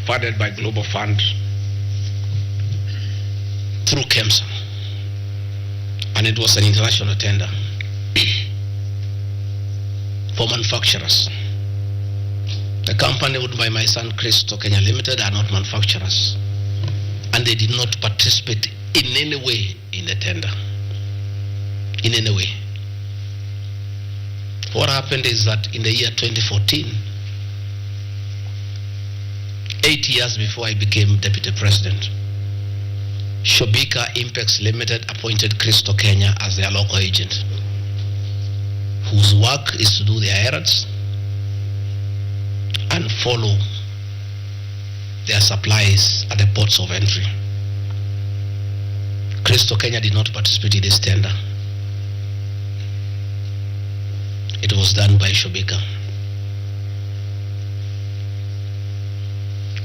funded by Global Fund through KEMSA, and it was an international tender for manufacturers. The company owned by my son KUTVKENYA Limited are not manufacturers, and they did not participate in any way in the tender. In any way. What happened is that in the year 2014, 8 years before I became Deputy President, Shobika Impex Limited appointed KUTVKENYA as their local agent, whose work is to do their errands and follow their supplies at the ports of entry. KUTVKENYA did not participate in this tender. It was done by Shobika.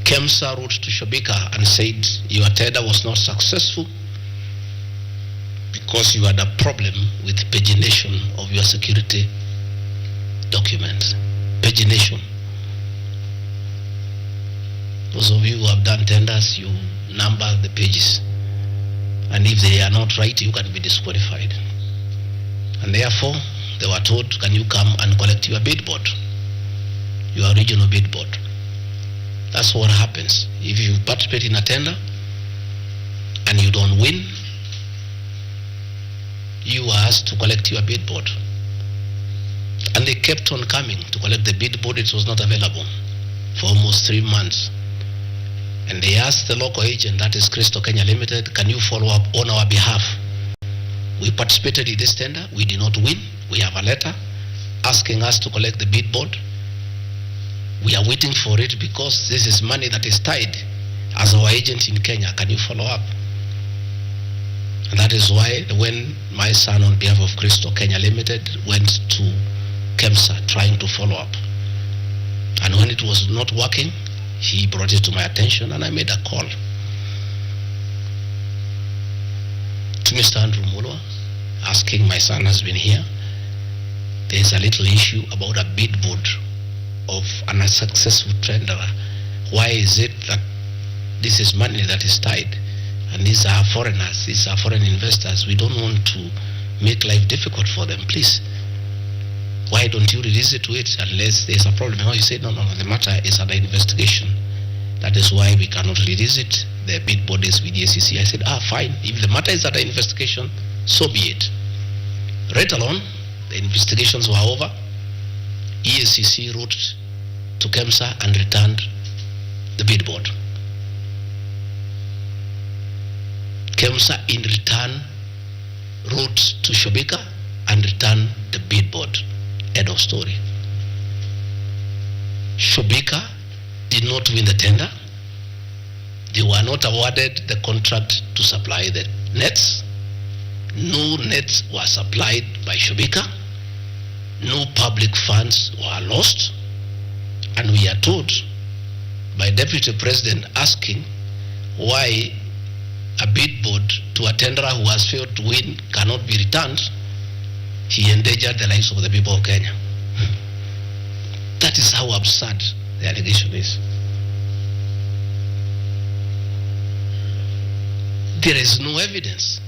KEMSA wrote to Shobika and said, your tender was not successful because you had a problem with pagination of your security documents. Pagination. Those of you who have done tenders, you number the pages, and if they are not right, you can be disqualified. And therefore, they were told, can you come and collect your bid board, your original bid board? That's what happens. If you participate in a tender and you don't win, you are asked to collect your bid board. And they kept on coming to collect the bid board. It was not available for almost 3 months. And they asked the local agent, that is KUTVKENYA Limited, can you follow up on our behalf? We participated in this tender. We did not win. We have a letter asking us to collect the bid board. We are waiting for it because this is money that is tied as our agent in Kenya. Can you follow up? And that is why when my son on behalf of KUTVKENYA Limited went to KEMSA trying to follow up, and when it was not working, he brought it to my attention and I made a call to Mr. Andrew Mulwa asking, my son has been here. There is a little issue about a bid board of an unsuccessful tender. Why is it that this is money that is tied? And these are foreigners, these are foreign investors. We don't want to make life difficult for them. Please, why don't you release it to it unless there's a problem? No, you say, no, the matter is under investigation. That is why we cannot release it. The bid board is with the SEC. I said, fine. If the matter is under investigation, so be it. Right along, the investigations were over. ESCC wrote to KEMSA and returned the bid board. KEMSA in return wrote to Shobika and returned the bid board. End of story. Shobika did not win the tender. They were not awarded the contract to supply the nets. No nets were supplied by Shobika. No public funds were lost. And we are told by Deputy President asking why a bid board to a tenderer who has failed to win cannot be returned. He endangered the lives of the people of Kenya. That is how absurd the allegation is. There is no evidence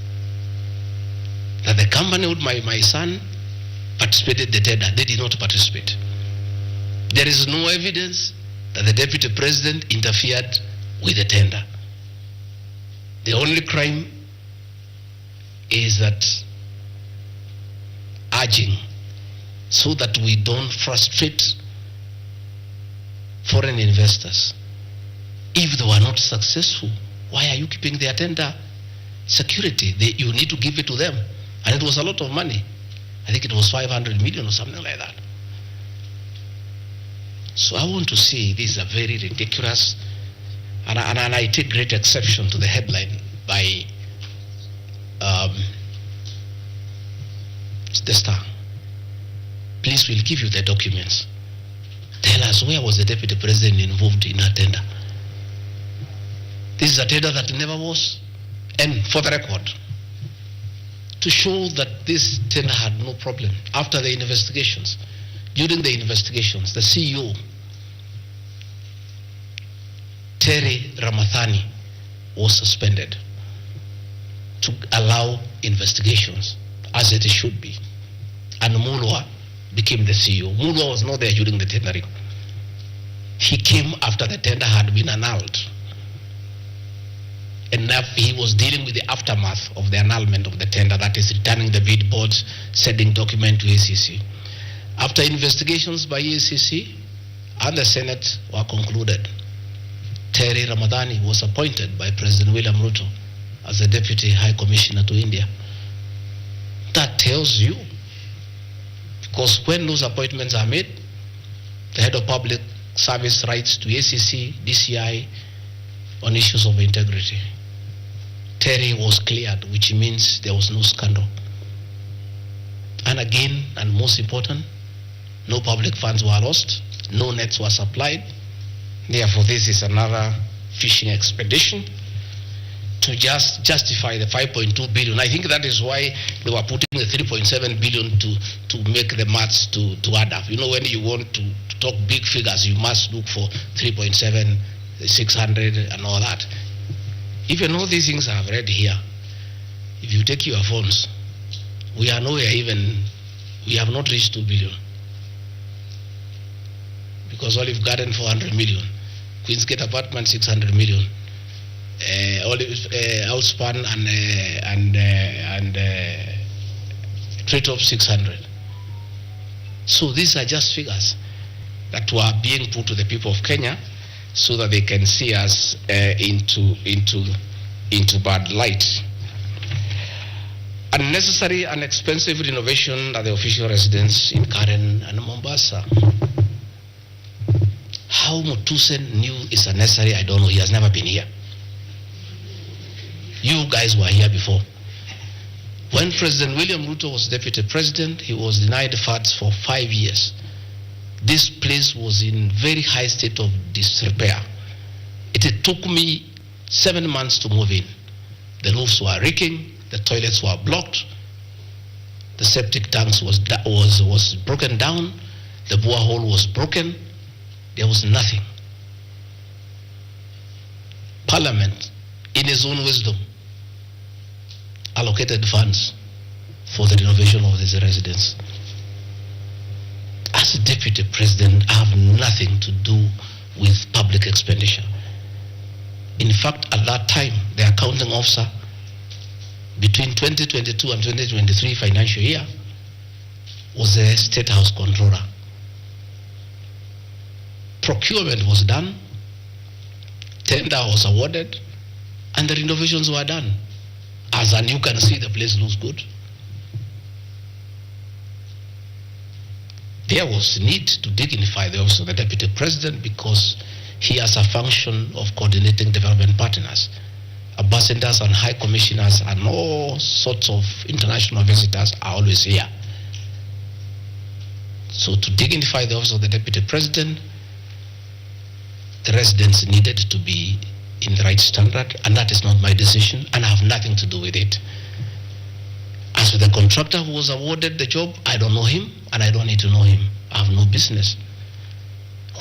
that the company with my son participated in the tender. They did not participate. There is no evidence that the deputy president interfered with the tender. The only crime is that urging so that we don't frustrate foreign investors. If they were not successful, why are you keeping their tender security? You need to give it to them. And it was a lot of money. I think it was 500 million or something like that. So I want to say this is a very ridiculous, and I take great exception to the headline by the Star. Please, we'll give you the documents. Tell us, where was the deputy president involved in a tender? This is a tender that never was. And for the record, to show that this tender had no problem, after the investigations, during the investigations, the CEO, Terry Ramathani, was suspended to allow investigations as it should be. And Mulwa became the CEO. Mulwa was not there during the tendering. He came after the tender had been annulled. And he was dealing with the aftermath of the annulment of the tender, that is returning the bid boards, sending document to ACC. After investigations by ACC and the Senate were concluded, Terry Ramadhani was appointed by President William Ruto as the Deputy High Commissioner to India. That tells you, because when those appointments are made, the head of public service writes to ACC, DCI on issues of integrity. Terry was cleared, which means there was no scandal. And again, and most important, no public funds were lost, no nets were supplied. Therefore, this is another fishing expedition to just justify the 5.2 billion. I think that is why they were putting the 3.7 billion to make the maths to add up. You know, when you want to talk big figures, you must look for 3.7, 600 and all that. Even all these things I've read here, if you take your phones, we are nowhere even, we have not reached 2 billion. Because Olive Garden 400 million, Queensgate Apartment 600 million, Outspan and Treetop 600. So these are just figures that were being put to the people of Kenya so that they can see us into bad light. Unnecessary and expensive renovation at the official residence in Karen and Mombasa. How Mutusen knew it's unnecessary, I don't know. He has never been here. You guys were here before. When President William Ruto was deputy president, he was denied funds for 5 years. This place was in very high state of disrepair. It took me 7 months to move in. The roofs were leaking, the toilets were blocked, the septic tanks was broken down, the borehole was broken. There was nothing. Parliament, in its own wisdom, allocated funds for the renovation of this residence. As a deputy president, I have nothing to do with public expenditure. In fact, at that time, the accounting officer, between 2022 and 2023 financial year, was the State House Controller. Procurement was done, tender was awarded, and the renovations were done. As and you can see, the place looks good. There was need to dignify the office of the deputy president because he has a function of coordinating development partners. Ambassadors and high commissioners and all sorts of international visitors are always here. So to dignify the office of the deputy president, the residents needed to be in the right standard, and that is not my decision, and I have nothing to do with it. As for the contractor who was awarded the job, I don't know him, and I don't need to know him. I have no business.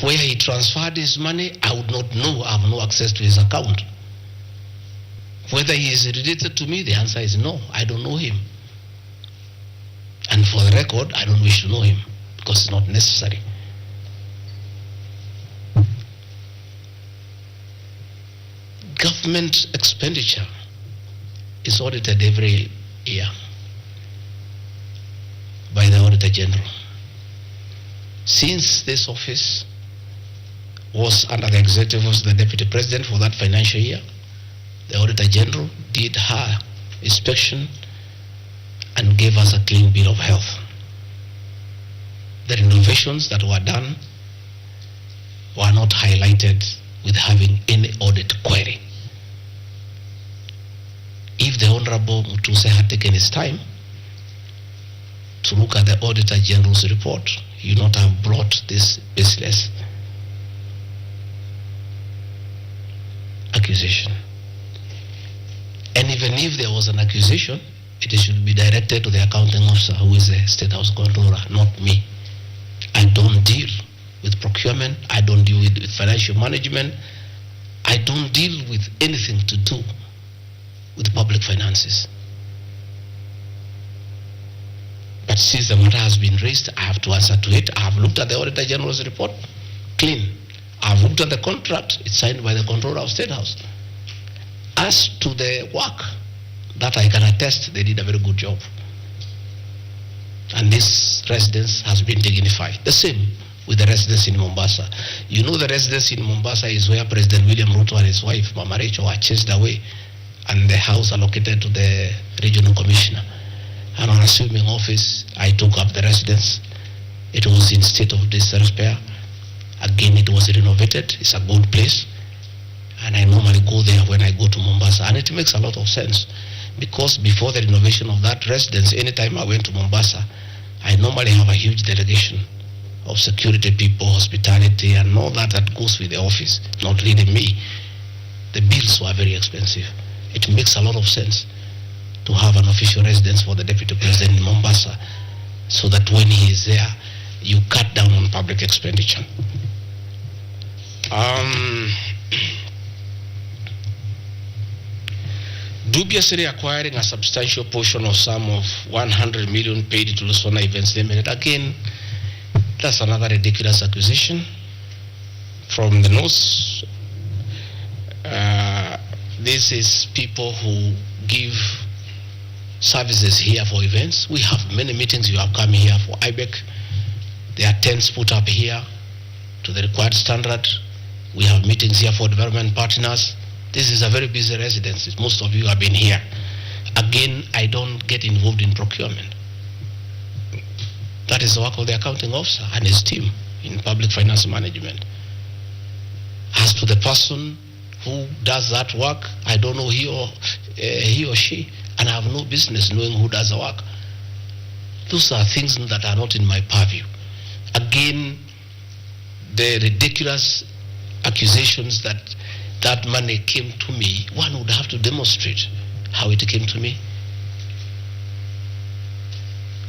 Where he transferred his money, I would not know. I have no access to his account. Whether he is related to me, the answer is no. I don't know him. And for the record, I don't wish to know him because it's not necessary. Government expenditure is audited every year by the Auditor General. Since this office was under the executive of the Deputy President for that financial year, the Auditor General did her inspection and gave us a clean bill of health. The renovations that were done were not highlighted with having any audit query. If the Honorable Mutuse had taken his time to look at the Auditor General's report, he would not have brought this baseless accusation. And even if there was an accusation, it should be directed to the accounting officer, who is the State House Controller, not me. I don't deal with procurement. I don't deal with financial management. I don't deal with anything to do with public finances. But since the matter has been raised, I have to answer to it. I have looked at the Auditor General's report, clean. I have looked at the contract, it's signed by the Controller of State House. As to the work, that I can attest, they did a very good job. And this residence has been dignified. The same with the residence in Mombasa. You know, the residence in Mombasa is where President William Ruto and his wife, Mama Rachel, were chased away, and the house allocated to the regional commissioner. And on assuming office, I took up the residence. It was in state of disrepair. Again, it was renovated. It's a good place. And I normally go there when I go to Mombasa. And it makes a lot of sense, because before the renovation of that residence, anytime I went to Mombasa, I normally have a huge delegation of security people, hospitality, and all that goes with the office, not leading me. The bills were very expensive. It makes a lot of sense to have an official residence for the Deputy President in Mombasa, so that when he is there, you cut down on public expenditure. Dubiously acquiring a substantial portion of sum of 100 million paid to Lusona Events Limited. Again, that's another ridiculous accusation from the news. This is people who give services here for events. We have many meetings. You have come here for IBEC. There are tents put up here to the required standard. We have meetings here for development partners. This is a very busy residence. Most of you have been here. Again, I don't get involved in procurement. That is the work of the accounting officer and his team in public finance management. As to the person who does that work, I don't know he or she, and I have no business knowing who does the work. Those are things that are not in my purview. Again, the ridiculous accusations that money came to me, one would have to demonstrate how it came to me.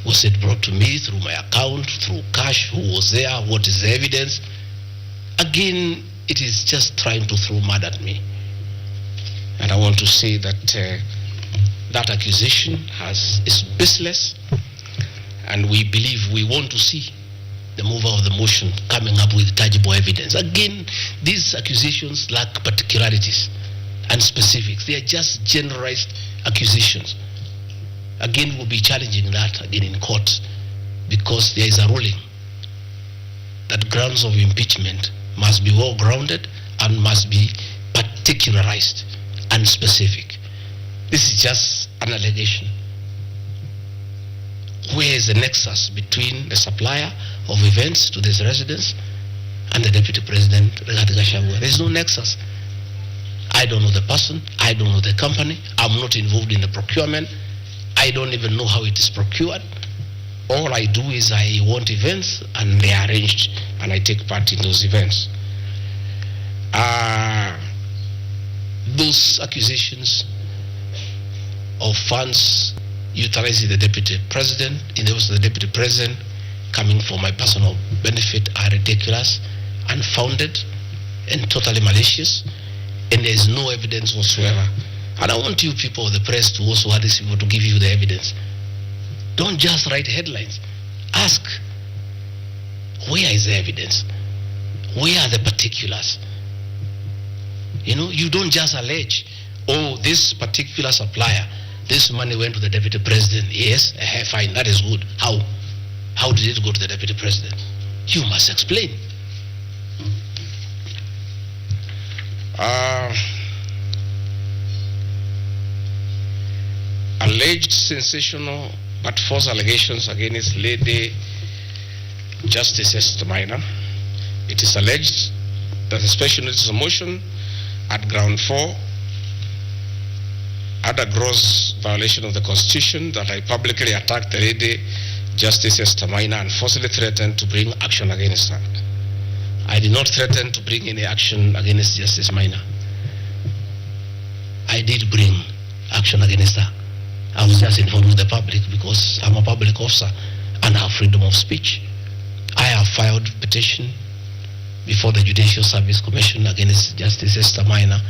Was it brought to me through my account, through cash? Who was there? What is the evidence? Again, it is just trying to throw mud at me. And I want to say that that accusation is baseless, and we believe, we want to see the mover of the motion coming up with tangible evidence. Again, these accusations lack particularities and specifics. They are just generalized accusations. Again, we'll be challenging that again in court, because there is a ruling that grounds of impeachment must be well grounded and must be particularized and specific. This is just an allegation. Where is the nexus between the supplier of events to this residence and the Deputy President, Gachagua'S? There is no nexus. I don't know the person. I don't know the company. I'm not involved in the procurement. I don't even know how it is procured. All I do is I want events, and they are arranged, and I take part in those events. Those accusations of funds utilizing the Deputy President, in the office of the Deputy President, coming for my personal benefit, are ridiculous, unfounded, and totally malicious, and there is no evidence whatsoever And I want you people, the press, to also have these people to give you the evidence. Don't just write headlines. Ask, where is the evidence? Where are the particulars? You know, you don't just allege, oh, this particular supplier, this money went to the deputy president. Yes, fine, that is good. How? How did it go to the deputy president? You must explain. Alleged sensational but false allegations against Lady Justice Esther Maina. It is alleged that a special notice of motion at ground 4 had a gross violation of the Constitution, that I publicly attacked the Lady Justice Esther Maina and forcibly threatened to bring action against her. I did not threaten to bring any action against Justice Maina. I did bring action against her. I was just informing the public because I'm a public officer and I have freedom of speech. I have filed petition before the Judicial Service Commission against Justice Esther Maina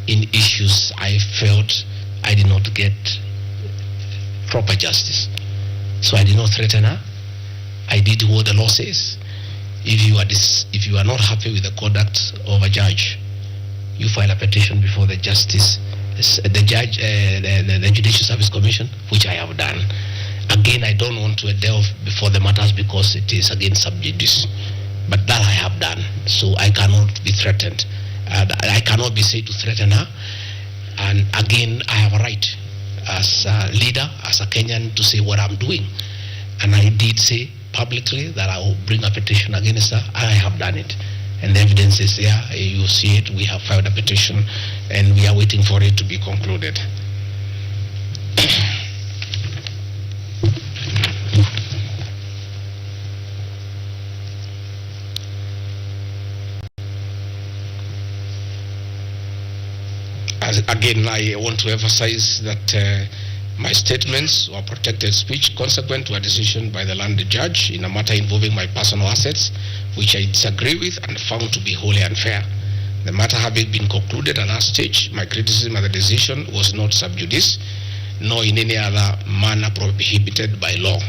in issues I felt I did not get proper justice. So I did not threaten her. I did what the law says. If you are not happy with the conduct of a judge, you file a petition before the Judicial Service Commission, which I have done. Again, I don't want to delve before the matters because it is against sub judice. But that I have done, so I cannot be threatened. I cannot be said to threaten her. And again, I have a right as a leader, as a Kenyan, to say what I'm doing. And I did say publicly that I will bring a petition against her, and I have done it. And the evidence is there. You see it. We have filed a petition, and we are waiting for it to be concluded. Again, I want to emphasize that my statements were protected speech consequent to a decision by the land judge in a matter involving my personal assets, which I disagree with and found to be wholly unfair. The matter having been concluded at that stage, my criticism of the decision was not sub judice, nor in any other manner prohibited by law.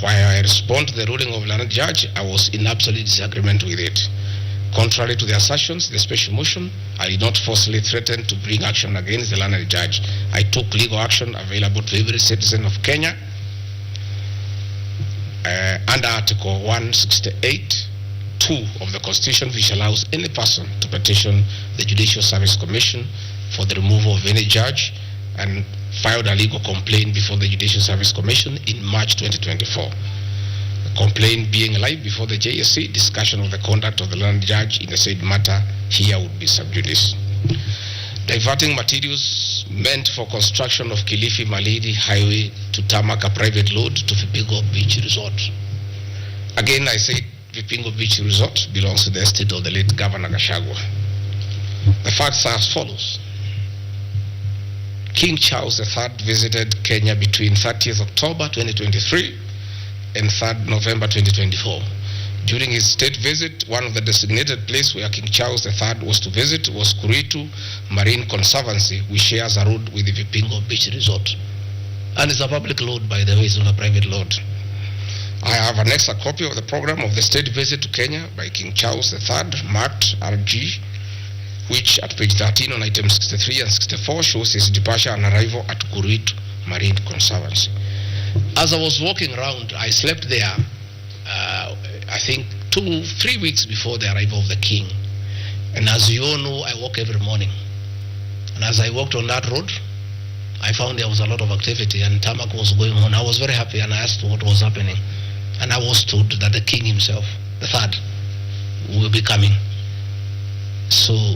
While I respond to the ruling of the land judge, I was in absolute disagreement with it. Contrary to the assertions, the special motion, I did not forcibly threaten to bring action against the learned judge. I took legal action available to every citizen of Kenya under Article 168(2) of the Constitution, which allows any person to petition the Judicial Service Commission for the removal of any judge, and filed a legal complaint before the Judicial Service Commission in March 2024. Complaint being live before the JSC, discussion of the conduct of the land judge in the said matter here would be sub judice. Diverting materials meant for construction of Kilifi Malindi Highway to tarmac a private load to Vipingo Beach Resort. Again, I say Vipingo Beach Resort belongs to the estate of the late Governor Gachagua. The facts are as follows. King Charles III visited Kenya between 30th October 2023 and 3rd November 2024. During his state visit, one of the designated places where King Charles III was to visit was Kuritu Marine Conservancy, which shares a road with the Vipingo Beach Resort. And it's a public load, by the way, it's not a private load. I have annexed a copy of the program of the state visit to Kenya by King Charles III, marked RG, which at page 13 on items 63 and 64 shows his departure and arrival at Kuritu Marine Conservancy. As I was walking around, I slept there, I think 2-3 weeks before the arrival of the king. And as you all know, I walk every morning. And as I walked on that road, I found there was a lot of activity and tarmac was going on. I was very happy and I asked what was happening. And I was told that the king himself, the third, will be coming. So,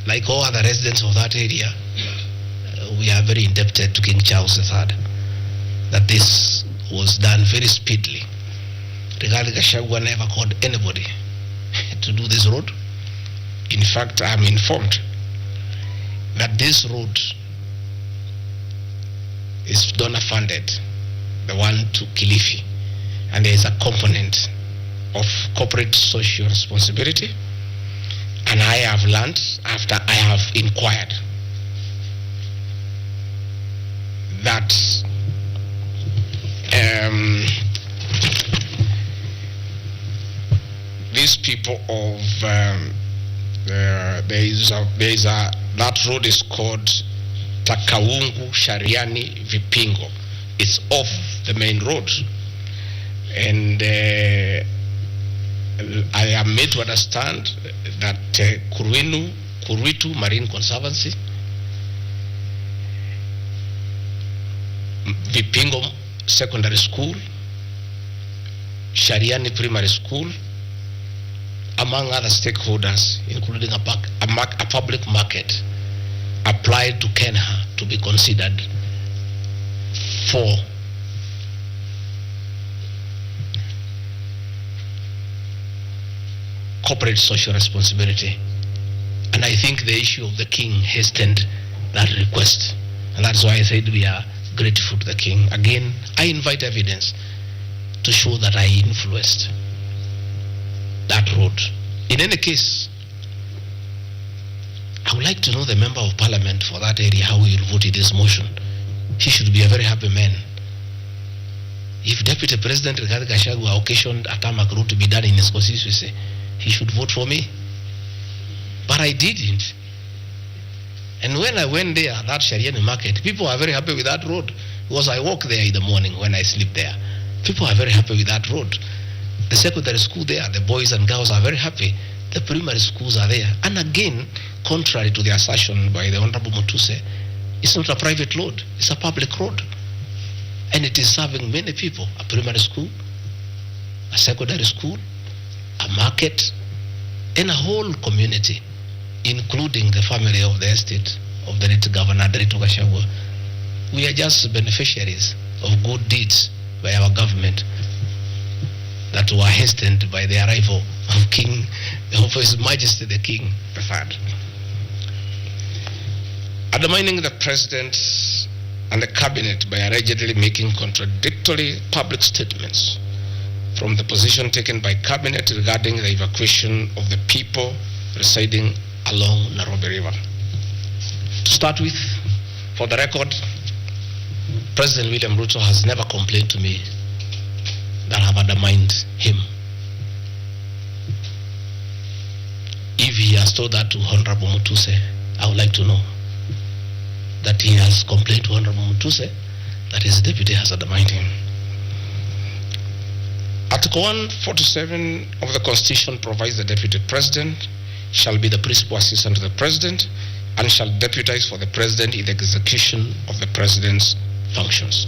like all other residents of that area, we are very indebted to King Charles III. That this was done very speedily. Regarding Gachagua never called anybody to do this road. In fact, I am informed that this road is donor funded, the one to Kilifi, and there is a component of corporate social responsibility. And I have learned, after I have inquired, that these people of that road is called Takaungu Shariani Vipingo. It's off the main road, and I am made to understand that Kuritu Marine Conservancy, Vipingo Secondary School, Shariani Primary School, among other stakeholders, including a public market, applied to Kenya to be considered for corporate social responsibility. And I think the issue of the king hastened that request. And that's why I said we are grateful to the king. Again, I invite evidence to show that I influenced that road. In any case, I would like to know the member of parliament for that area, how he will vote in this motion. He should be a very happy man. If Deputy President Gachagua'S occasioned a tarmac road to be done in his constituency, he should vote for me. But I didn't. And when I went there, that Shariani market, people are very happy with that road, because I walk there in the morning when I sleep there. People are very happy with that road. The secondary school there, the boys and girls are very happy. The primary schools are there. And again, contrary to the assertion by the Honorable Mutuse, it's not a private road, it's a public road. And it is serving many people, a primary school, a secondary school, a market, and a whole community, including the family of the estate of the late Governor Gachagua'S. We are just beneficiaries of good deeds by our government that were hastened by the arrival of His Majesty the King III. Undermining the President and the Cabinet by allegedly making contradictory public statements from the position taken by Cabinet regarding the evacuation of the people residing along Nairobi River. To start with, for the record, President William Ruto has never complained to me that I have undermined him. If he has told that to Honorable Mutuse, I would like to know that he has complained to Honorable Mutuse that his deputy has undermined him. Article 147 of the Constitution provides the Deputy President shall be the principal assistant to the President and shall deputize for the President in the execution of the President's functions.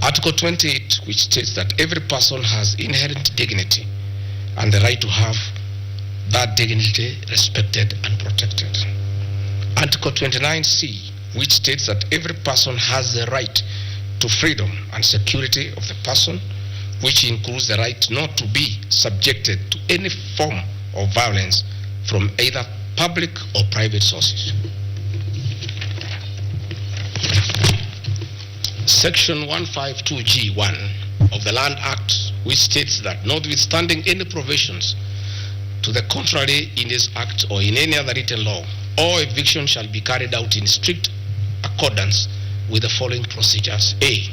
Article 28, which states that every person has inherent dignity and the right to have that dignity respected and protected. Article 29C, which states that every person has the right to freedom and security of the person, which includes the right not to be subjected to any form of violence from either public or private sources. Section 152G1 of the Land Act, which states that notwithstanding any provisions to the contrary in this act or in any other written law, all eviction shall be carried out in strict accordance with the following procedures. A,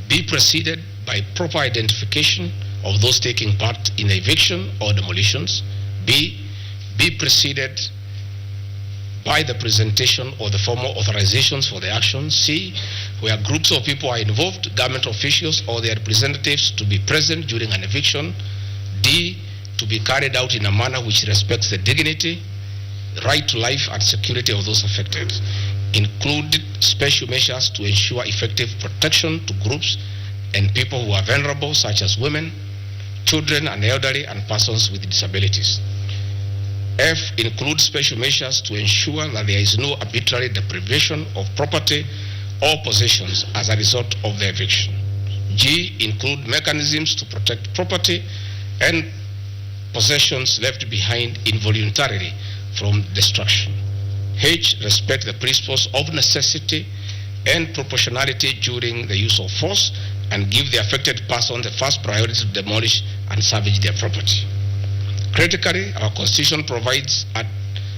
be preceded by proper identification of those taking part in eviction or demolitions. B, be preceded by the presentation of the formal authorizations for the action. C, where groups of people are involved, government officials or their representatives to be present during an eviction. D, to be carried out in a manner which respects the dignity, right to life and security of those affected. Include special measures to ensure effective protection to groups and people who are vulnerable, such as women, children and elderly and persons with disabilities. F, include special measures to ensure that there is no arbitrary deprivation of property or possessions as a result of the eviction. G, include mechanisms to protect property and possessions left behind involuntarily from destruction. H, respect the principles of necessity and proportionality during the use of force and give the affected person the first priority to demolish and salvage their property. Critically, our Constitution provides at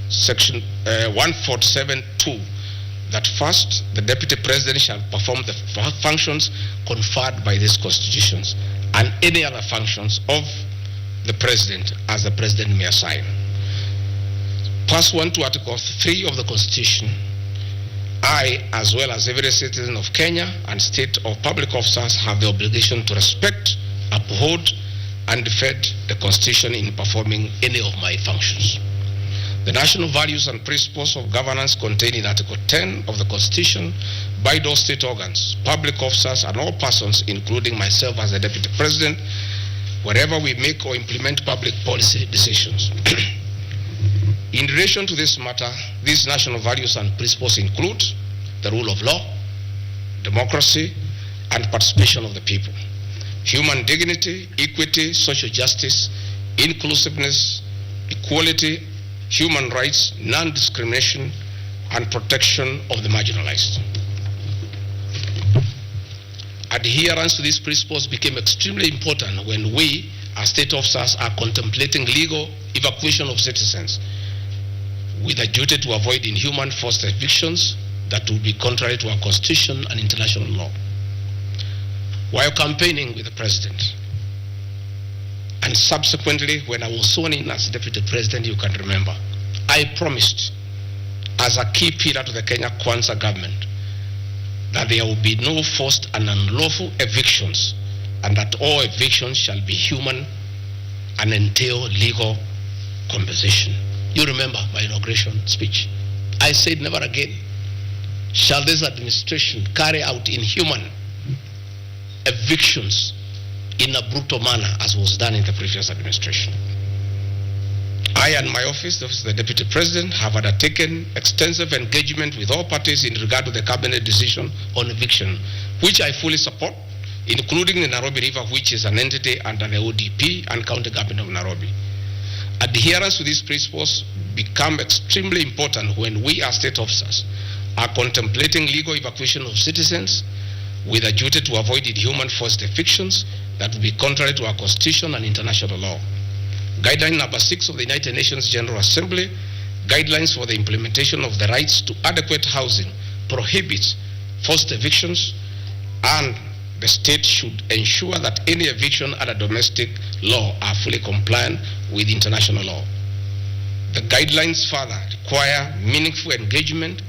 Section 147(2) that first, the Deputy President shall perform the functions conferred by these constitutions and any other functions of the President as the President may assign. Pursuant to Article 3 of the Constitution, I, as well as every citizen of Kenya and state of public officers, have the obligation to respect, uphold, and defend the Constitution in performing any of my functions. The national values and principles of governance contained in Article 10 of the Constitution by those state organs, public officers, and all persons, including myself as the Deputy President, wherever we make or implement public policy decisions. In relation to this matter, these national values and principles include the rule of law, democracy, and participation of the people, human dignity, equity, social justice, inclusiveness, equality, human rights, non-discrimination, and protection of the marginalized. Adherence to these principles became extremely important when we, as state officers, are contemplating legal evacuation of citizens with a duty to avoid inhuman forced evictions that would be contrary to our Constitution and international law. While campaigning with the President, and subsequently when I was sworn in as Deputy President, you can remember, I promised as a key pillar to the Kenya Kwanza government that there will be no forced and unlawful evictions, and that all evictions shall be human and entail legal compensation. You remember my inauguration speech. I said never again shall this administration carry out inhuman evictions in a brutal manner as was done in the previous administration. I and my office, the Deputy President, have undertaken extensive engagement with all parties in regard to the cabinet decision on eviction, which I fully support, including the Nairobi River, which is an entity under the ODP and County Government of Nairobi. Adherence to these principles become extremely important when we as state officers are contemplating legal evacuation of citizens with a duty to avoid inhuman forced evictions that would be contrary to our Constitution and international law. Guideline number 6 of the United Nations General Assembly, guidelines for the implementation of the rights to adequate housing, prohibits forced evictions, and the state should ensure that any eviction under domestic law are fully compliant with international law. The guidelines further require meaningful engagement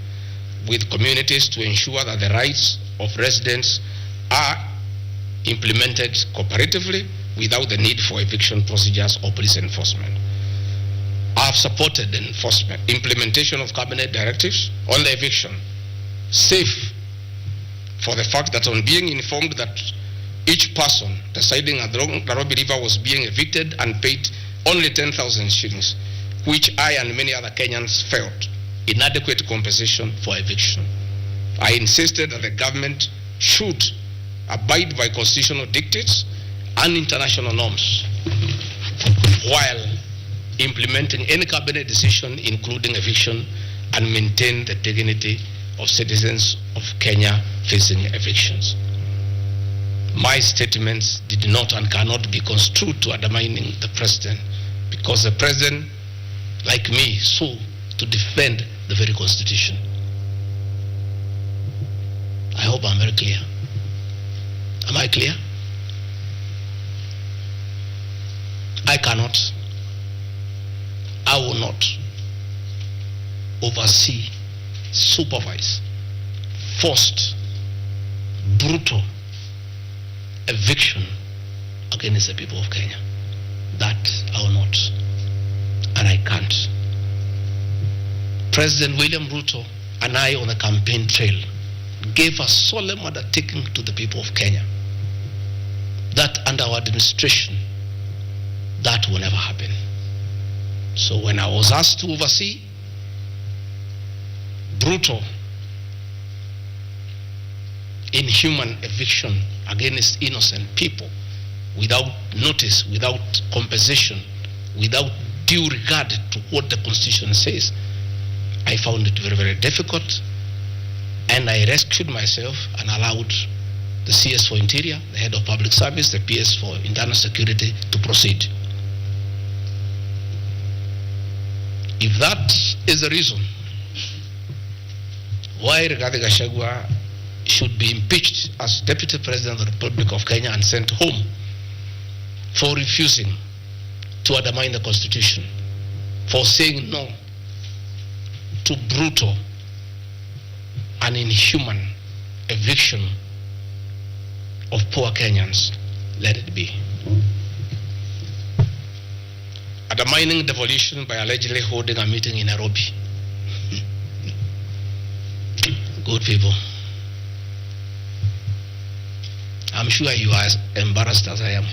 with communities to ensure that the rights of residents are implemented cooperatively without the need for eviction procedures or police enforcement. I have supported the implementation of cabinet directives on the eviction, safe for the fact that on being informed that each person residing at the Nairobi River was being evicted and paid only 10,000 shillings, which I and many other Kenyans felt inadequate compensation for eviction. I insisted that the government should abide by constitutional dictates and international norms while implementing any cabinet decision, including eviction, and maintain the dignity of citizens of Kenya facing evictions. My statements did not and cannot be construed to undermining the President, because the President, like me, sought to defend the very Constitution. I hope I'm very clear. Am I clear? I cannot, I will not oversee, supervise forced, brutal eviction against the people of Kenya. That I will not, and I can't. President William Ruto and I on the campaign trail gave a solemn undertaking to the people of Kenya that under our administration that will never happen. So when I was asked to oversee brutal, inhuman eviction against innocent people without notice, without compensation, without due regard to what the Constitution says, I found it very, very difficult, and I rescued myself and allowed the CS for Interior, the Head of Public Service, the PS for Internal Security to proceed. If that is the reason why Rigathi Gachagua should be impeached as Deputy President of the Republic of Kenya and sent home for refusing to undermine the Constitution, for saying no to brutal and inhuman eviction of poor Kenyans. Let it be. Undermining devolution by allegedly holding a meeting in Nairobi. Good people. I'm sure you are as embarrassed as I am.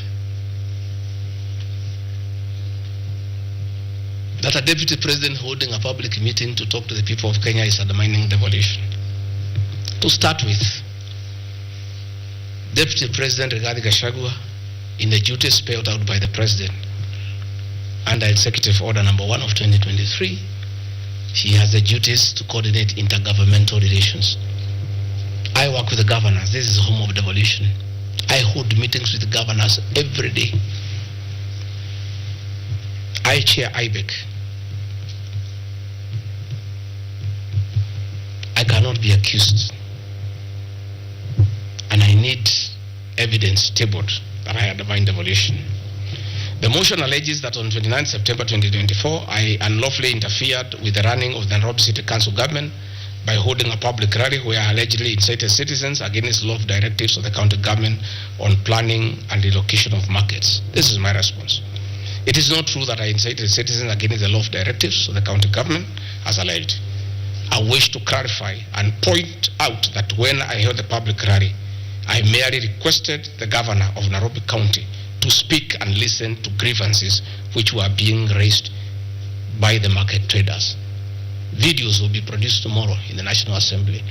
That a deputy president holding a public meeting to talk to the people of Kenya is undermining devolution. To start with, Deputy President Rigathi Gachagua, in the duties spelled out by the President under Executive Order number 1 of 2023, he has the duties to coordinate intergovernmental relations. I work with the governors. This is the home of devolution. I hold meetings with the governors every day. I chair IBEC. I cannot be accused. And I need evidence tabled that I undermined devolution. The motion alleges that on 29 September 2024, I unlawfully interfered with the running of the Nairobi City Council government by holding a public rally where I allegedly incited citizens against law directives of the county government on planning and relocation of markets. This is my response. It is not true that I incited citizens against the law directives of the county government as alleged. I wish to clarify and point out that when I held the public rally, I merely requested the governor of Nairobi County to speak and listen to grievances which were being raised by the market traders. Videos will be produced tomorrow in the National Assembly.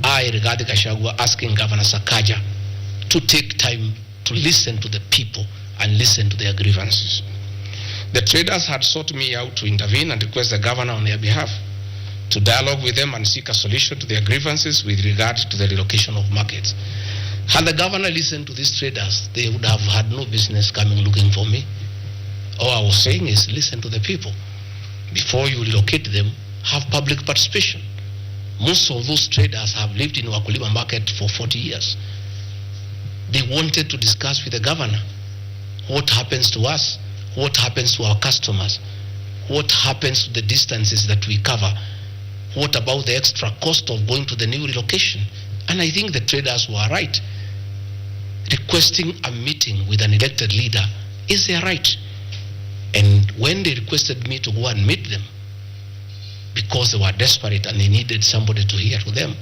I, Rigathi Gachagua, asking Governor Sakaja to take time to listen to the people and listen to their grievances. The traders had sought me out to intervene and request the governor on their behalf to dialogue with them and seek a solution to their grievances with regard to the relocation of markets. Had the governor listened to these traders, they would have had no business coming looking for me. All I was saying is listen to the people. Before you relocate them, have public participation. Most of those traders have lived in Wakulima market for 40 years. They wanted to discuss with the governor what happens to us, what happens to our customers, what happens to the distances that we cover, what about the extra cost of going to the new relocation. And I think the traders were right. Requesting a meeting with an elected leader is their right. And when they requested me to go and meet them, because they were desperate and they needed somebody to hear to them,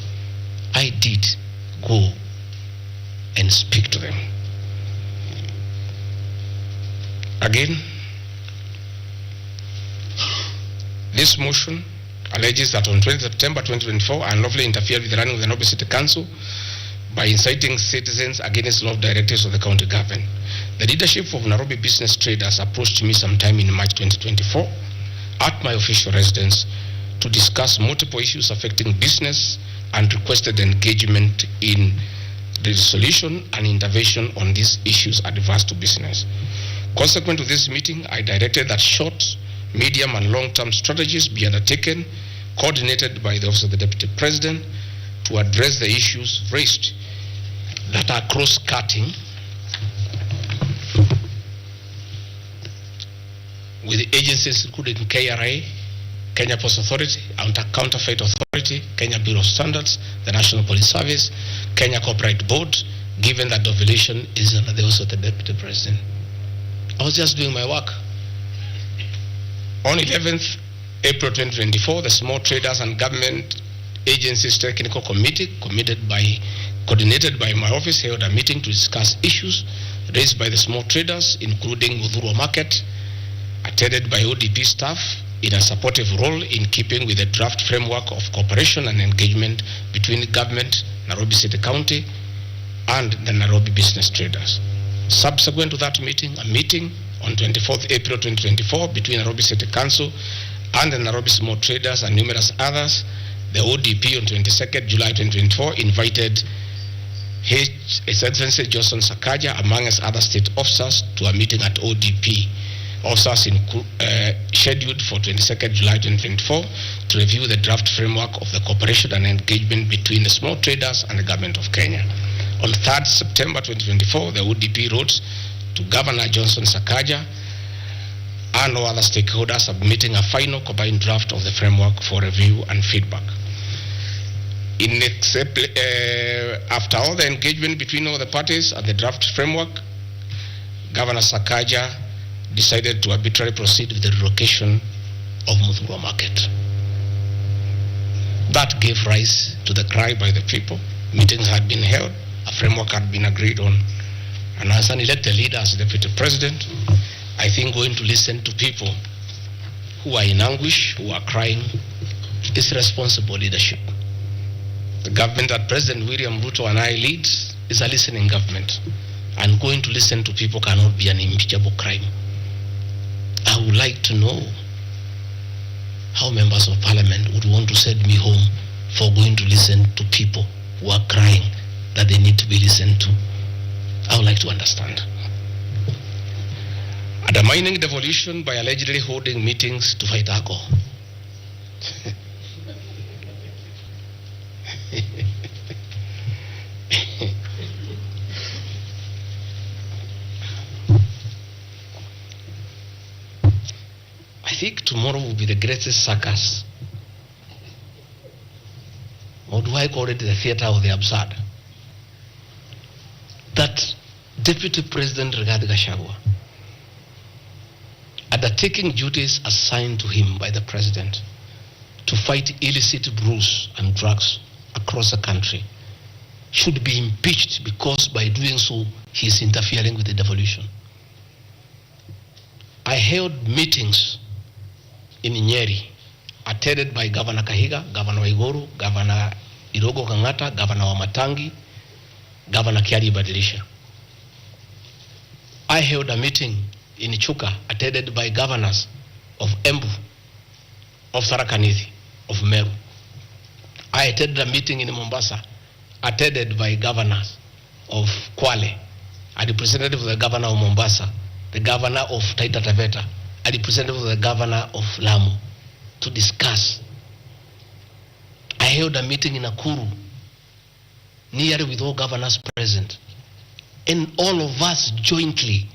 I did go and speak to them. Again, this motion alleges that on 20 September 2024, I unlawfully interfered with the running of the Nairobi City Council by inciting citizens against law directives of the county government. The leadership of Nairobi business traders approached me sometime in March 2024 at my official residence to discuss multiple issues affecting business and requested engagement in the solution and intervention on these issues adverse to business. Consequent to this meeting, I directed that short, medium and long-term strategies be undertaken, coordinated by the Office of the Deputy President, to address the issues raised that are cross-cutting with the agencies including KRA, Kenya Post Authority, Counterfeit Authority, Kenya Bureau of Standards, the National Police Service, Kenya Corporate Board, given that devolution is under the Office of the Deputy President. I was just doing my work. On 11th April 2024, the Small Traders and Government Agencies Technical Committee, coordinated by my office, held a meeting to discuss issues raised by the small traders, including Udhuru Market, attended by ODP staff in a supportive role in keeping with the draft framework of cooperation and engagement between government, Nairobi City County, and the Nairobi business traders. Subsequent to that meeting, a meeting on 24th April 2024 between Nairobi City Council and the Nairobi small traders and numerous others, the ODP on 22nd July 2024 invited His Excellency Johnson Sakaja, among other state officers, to a meeting at ODP officers scheduled for 22nd July 2024 to review the draft framework of the cooperation and engagement between the small traders and the government of Kenya. On 3rd September 2024, the ODP wrote to Governor Johnson Sakaja and all other stakeholders, submitting a final combined draft of the framework for review and feedback. After all the engagement between all the parties and the draft framework, Governor Sakaja decided to arbitrarily proceed with the relocation of Muthurwa Market. That gave rise to the cry by the people. Meetings had been held, a framework had been agreed on, and as an elected leader, as Deputy President, I think going to listen to people who are in anguish, who are crying, is responsible leadership. The government that President William Ruto and I lead is a listening government, and going to listen to people cannot be an impeachable crime. I would like to know how members of parliament would want to send me home for going to listen to people who are crying that they need to be listened to. I would like to understand. Undermining devolution by allegedly holding meetings to fight alcohol. I think tomorrow will be the greatest circus. Or do I call it the theater of the absurd? That Deputy President Rigathi Gachagua, undertaking duties assigned to him by the President to fight illicit brews and drugs across the country, should be impeached because by doing so he is interfering with the devolution. I held meetings in Nyeri, attended by Governor Kahiga, Governor Waiguru, Governor Irogo Kangata, Governor Wamatangi, Governor Kiari Badilisha. I held a meeting in Chuka, attended by governors of Embu, of Tharaka Nithi, of Meru. I attended a meeting in Mombasa, attended by governors of Kwale, a representative of the governor of Mombasa, the governor of Taita Taveta, a representative of the governor of Lamu, to discuss. I held a meeting in Nakuru, nearly with all governors present, and all of us jointly,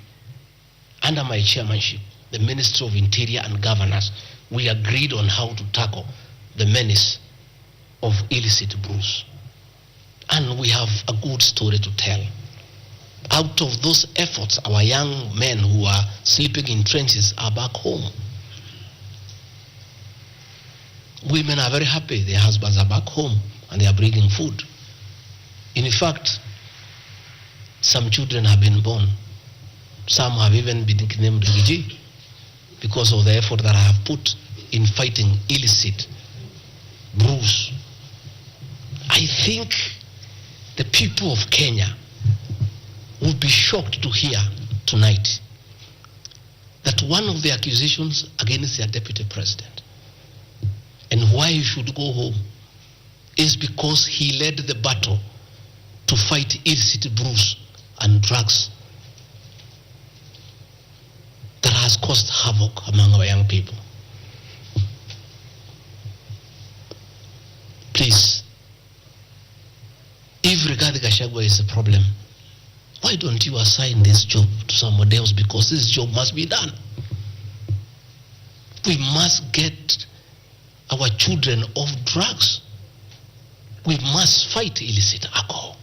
under my chairmanship, the Ministry of Interior and Governors, we agreed on how to tackle the menace of illicit brews. And we have a good story to tell. Out of those efforts, our young men who are sleeping in trenches are back home. Women are very happy, their husbands are back home and they are bringing food. In fact, some children have been born. Some have even been named Gigi because of the effort that I have put in fighting illicit brews. I think the people of Kenya would be shocked to hear tonight that one of the accusations against their deputy president and why he should go home is because he led the battle to fight illicit brews and drugs that has caused havoc among our young people. Please, if Rigathi Gachagua is a problem, why don't you assign this job to somebody else? Because this job must be done. We must get our children off drugs. We must fight illicit alcohol.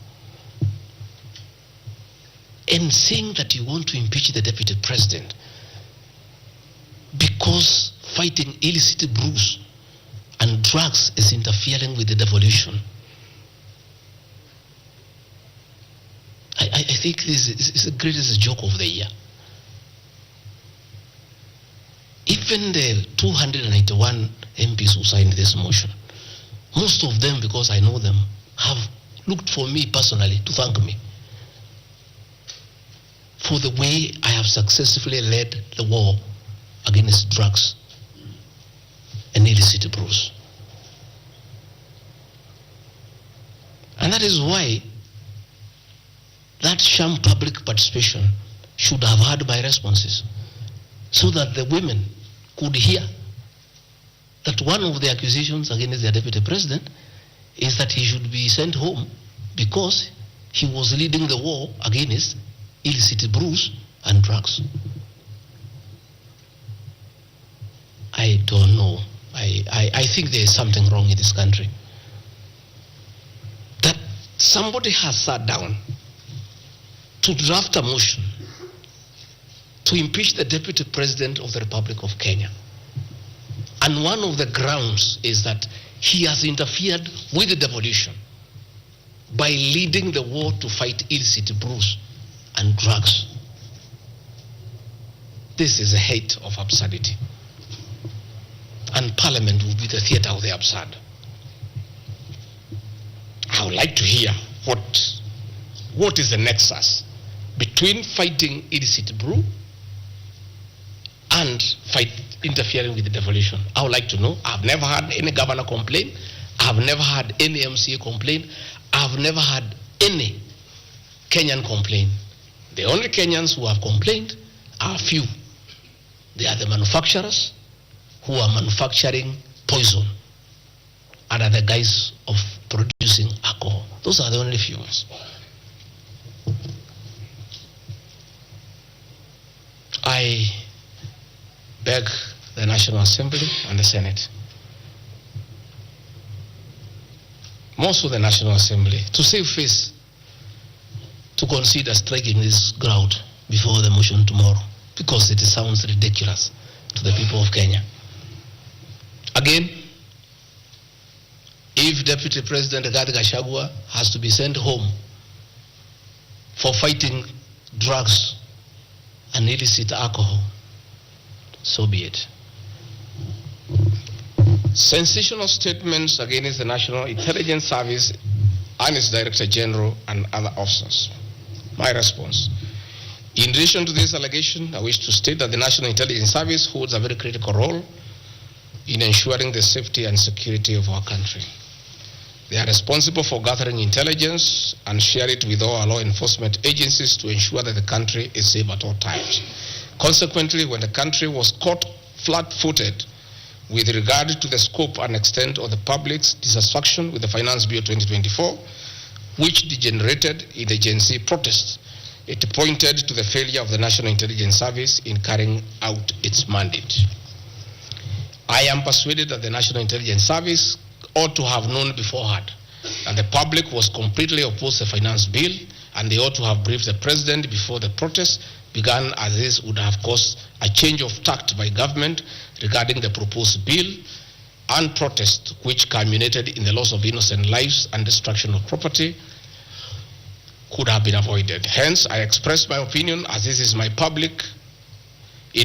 And saying that you want to impeach the deputy president because fighting illicit brews and drugs is interfering with the devolution, I think this is the greatest joke of the year. Even the 291 MPs who signed this motion, most of them, because I know them, have looked for me personally to thank me for the way I have successfully led the war against drugs and illicit brews. And that is why that sham public participation should have had my responses. so that the women could hear that one of the accusations against the deputy president is that he should be sent home because he was leading the war against illicit brews and drugs. I don't know. I think there is something wrong in this country. That somebody has sat down to draft a motion to impeach the deputy president of the Republic of Kenya. And one of the grounds is that he has interfered with the devolution by leading the war to fight illicit brews and drugs. This is a height of absurdity. And Parliament will be the theater of the absurd. I would like to hear what is the nexus between fighting illicit brew and interfering with the devolution. I would like to know. I've never had any governor complain. I've never had any MCA complain. I've never had any Kenyan complain. The only Kenyans who have complained are few. They are the manufacturers who are manufacturing poison under the guise of producing alcohol. Those are the only few ones. I beg the National Assembly and the Senate, most of the National Assembly, to save face, to consider striking this ground before the motion tomorrow, because it sounds ridiculous to the people of Kenya. Again, if Deputy President Gachagua'S has to be sent home for fighting drugs and illicit alcohol, so be it. Sensational statements against the National Intelligence Service and its Director General and other officers. My response. In relation to this allegation, I wish to state that the National Intelligence Service holds a very critical role in ensuring the safety and security of our country. They are responsible for gathering intelligence and share it with all our law enforcement agencies to ensure that the country is safe at all times. Consequently, when the country was caught flat-footed with regard to the scope and extent of the public's dissatisfaction with the Finance Bill 2024, which degenerated in the Gen Z protests, it pointed to the failure of the National Intelligence Service in carrying out its mandate. I am persuaded that the National Intelligence Service ought to have known beforehand that the public was completely opposed to the finance bill, and they ought to have briefed the president before the protests began, as this would have caused a change of tact by government regarding the proposed bill, and protest which culminated in the loss of innocent lives and destruction of property could have been avoided. Hence, I expressed my opinion, as this is in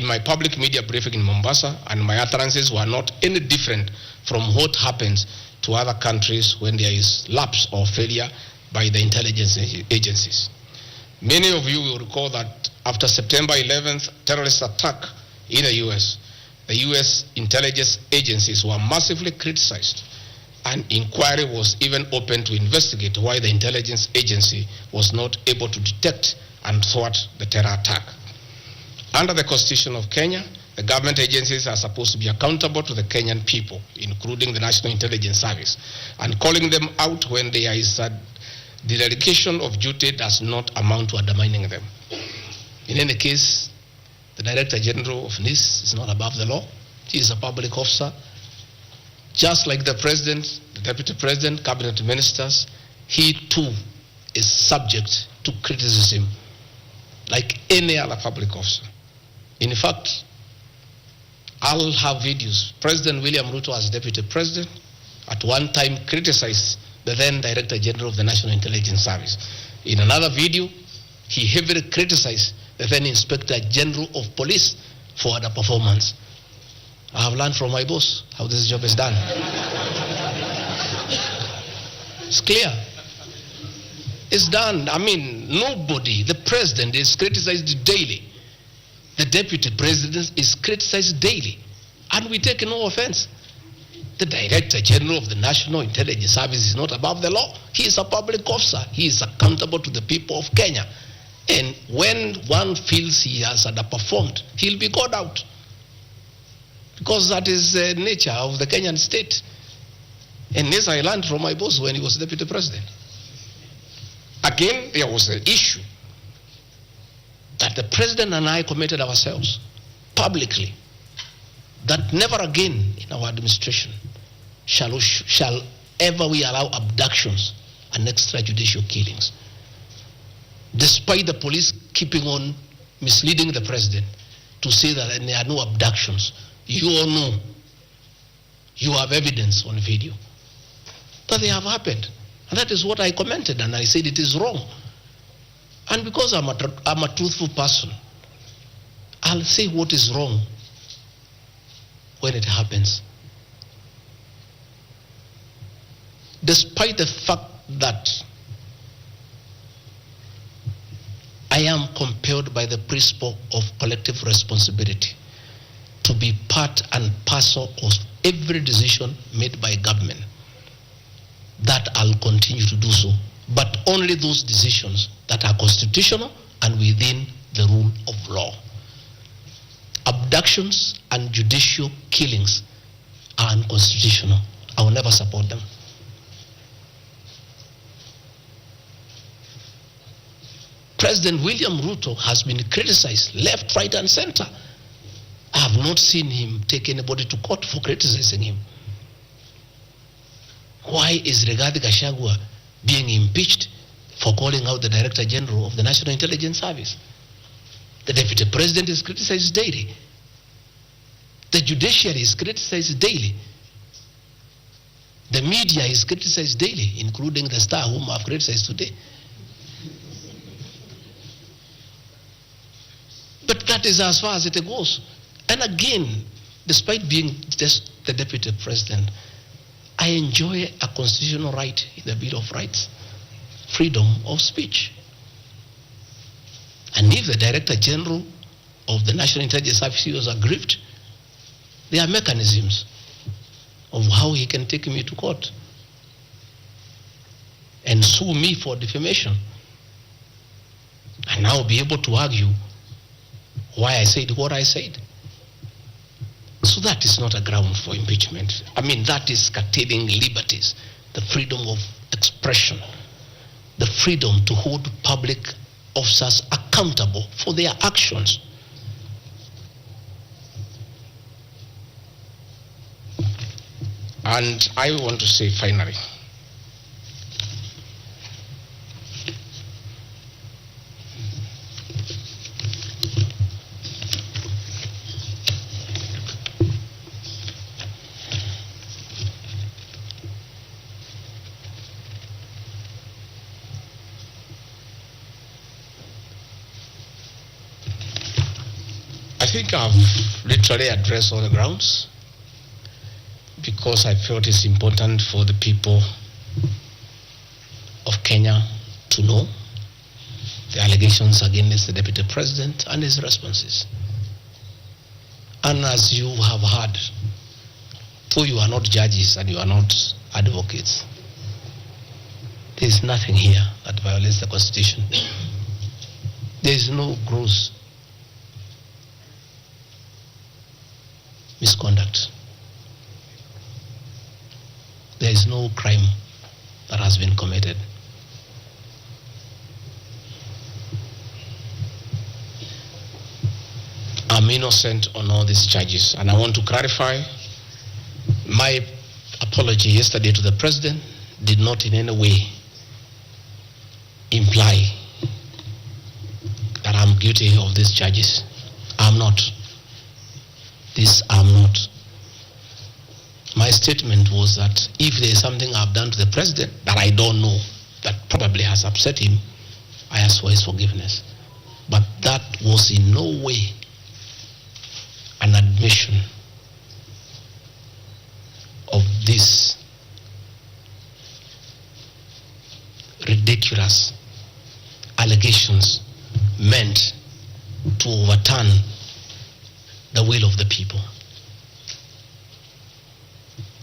my public media briefing in Mombasa, and my utterances were not any different from what happens to other countries when there is lapse or failure by the intelligence agencies. Many of you will recall that after September 11th terrorist attack in the US, the US intelligence agencies were massively criticized. An inquiry was even opened to investigate why the intelligence agency was not able to detect and thwart the terror attack. Under the Constitution of Kenya, the government agencies are supposed to be accountable to the Kenyan people, including the National Intelligence Service, and calling them out when there is a dereliction of duty does not amount to undermining them. In any case, the Director General of NIS is not above the law. He is a public officer. Just like the President, the Deputy President, Cabinet Ministers, he too is subject to criticism like any other public officer. In fact, I'll have videos. President William Ruto, as Deputy President, at one time criticized the then Director General of the National Intelligence Service. In another video, he heavily criticized the then Inspector General of Police for underperformance. I have learned from my boss how this job is done. It's clear. It's done. I mean, nobody, the President is criticized daily. The Deputy President is criticized daily. And we take no offense. The Director General of the National Intelligence Service is not above the law. He is a public officer. He is accountable to the people of Kenya. And when one feels he has underperformed, he'll be called out. Because that is the nature of the Kenyan state. And this I learned from my boss when he was deputy president. Again, there was an issue that the president and I committed ourselves publicly that never again in our administration shall ever we allow abductions and extrajudicial killings. Despite the police keeping on misleading the president to say that there are no abductions, you all know, you have evidence on video that they have happened. And that is what I commented, and I said it is wrong. And because I'm a truthful person, I'll say what is wrong when it happens. Despite the fact that I am compelled by the principle of collective responsibility to be part and parcel of every decision made by government, that I'll continue to do so, but only those decisions that are constitutional and within the rule of law. Abductions and judicial killings are unconstitutional. I will never support them. President William Ruto has been criticized left, right, and center. I have not seen him take anybody to court for criticizing him. Why is Gachagua'S being impeached for calling out the Director General of the National Intelligence Service? The Deputy President is criticized daily. The judiciary is criticized daily. The media is criticized daily, including the Star, whom I have criticized today. But that is as far as it goes. And again, despite being just the Deputy President, I enjoy a constitutional right in the Bill of Rights, freedom of speech. And if the Director General of the National Intelligence Service was aggrieved, there are mechanisms of how he can take me to court and sue me for defamation. And I'll be able to argue why I said what I said. So that is not a ground for impeachment. I mean, that is curtailing liberties, the freedom of expression, the freedom to hold public officers accountable for their actions. And I want to say finally, I think I've literally addressed all the grounds, because I felt it's important for the people of Kenya to know the allegations against the Deputy President and his responses. And as you have heard, though you are not judges and you are not advocates, there is nothing here that violates the Constitution. There is no gross misconduct. There is no crime that has been committed. I'm innocent on all these charges, and I want to clarify, my apology yesterday to the President did not in any way imply that I'm guilty of these charges. I'm not. This I'm not. My statement was that if there is something I've done to the President that I don't know, that probably has upset him, I ask for his forgiveness. But that was in no way an admission of this ridiculous allegations meant to overturn the will of the people.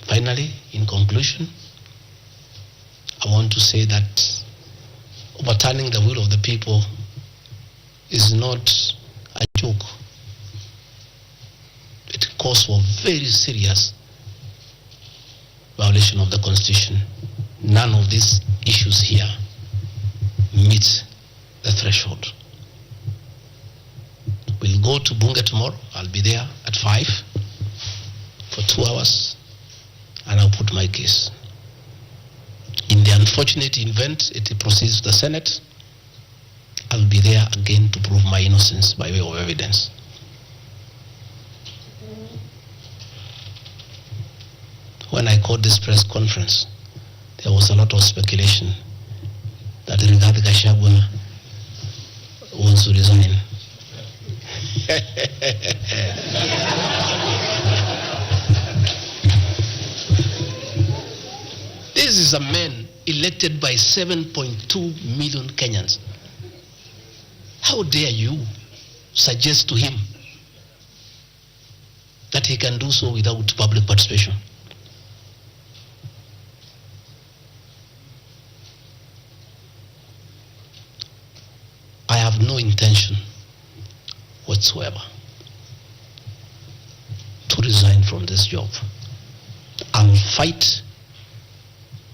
Finally, in conclusion, I want to say that overturning the will of the people is not a joke. It calls for very serious violation of the Constitution. None of these issues here meet the threshold. We'll go to Bunge tomorrow. I'll be there at 5 for 2 hours, and I'll put my case. In the unfortunate event it proceeds to the Senate, I'll be there again to prove my innocence by way of evidence. When I called this press conference, there was a lot of speculation that Gachagua wants to resign. This is a man elected by 7.2 million Kenyans. How dare you suggest to him that he can do so without public participation? I have no intention whatsoever to resign from this job. I'll fight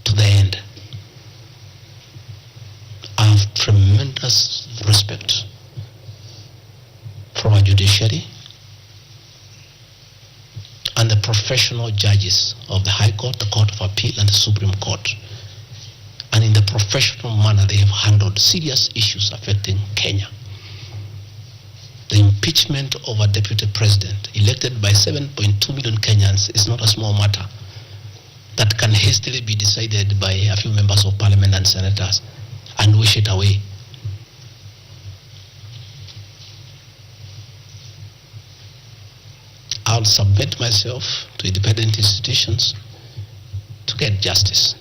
to the end. I have tremendous respect for our judiciary and the professional judges of the High Court, the Court of Appeal, and the Supreme Court. And in the professional manner, they have handled serious issues affecting Kenya. The impeachment of a deputy president elected by 7.2 million Kenyans is not a small matter that can hastily be decided by a few members of parliament and senators and wish it away. I'll submit myself to independent institutions to get justice.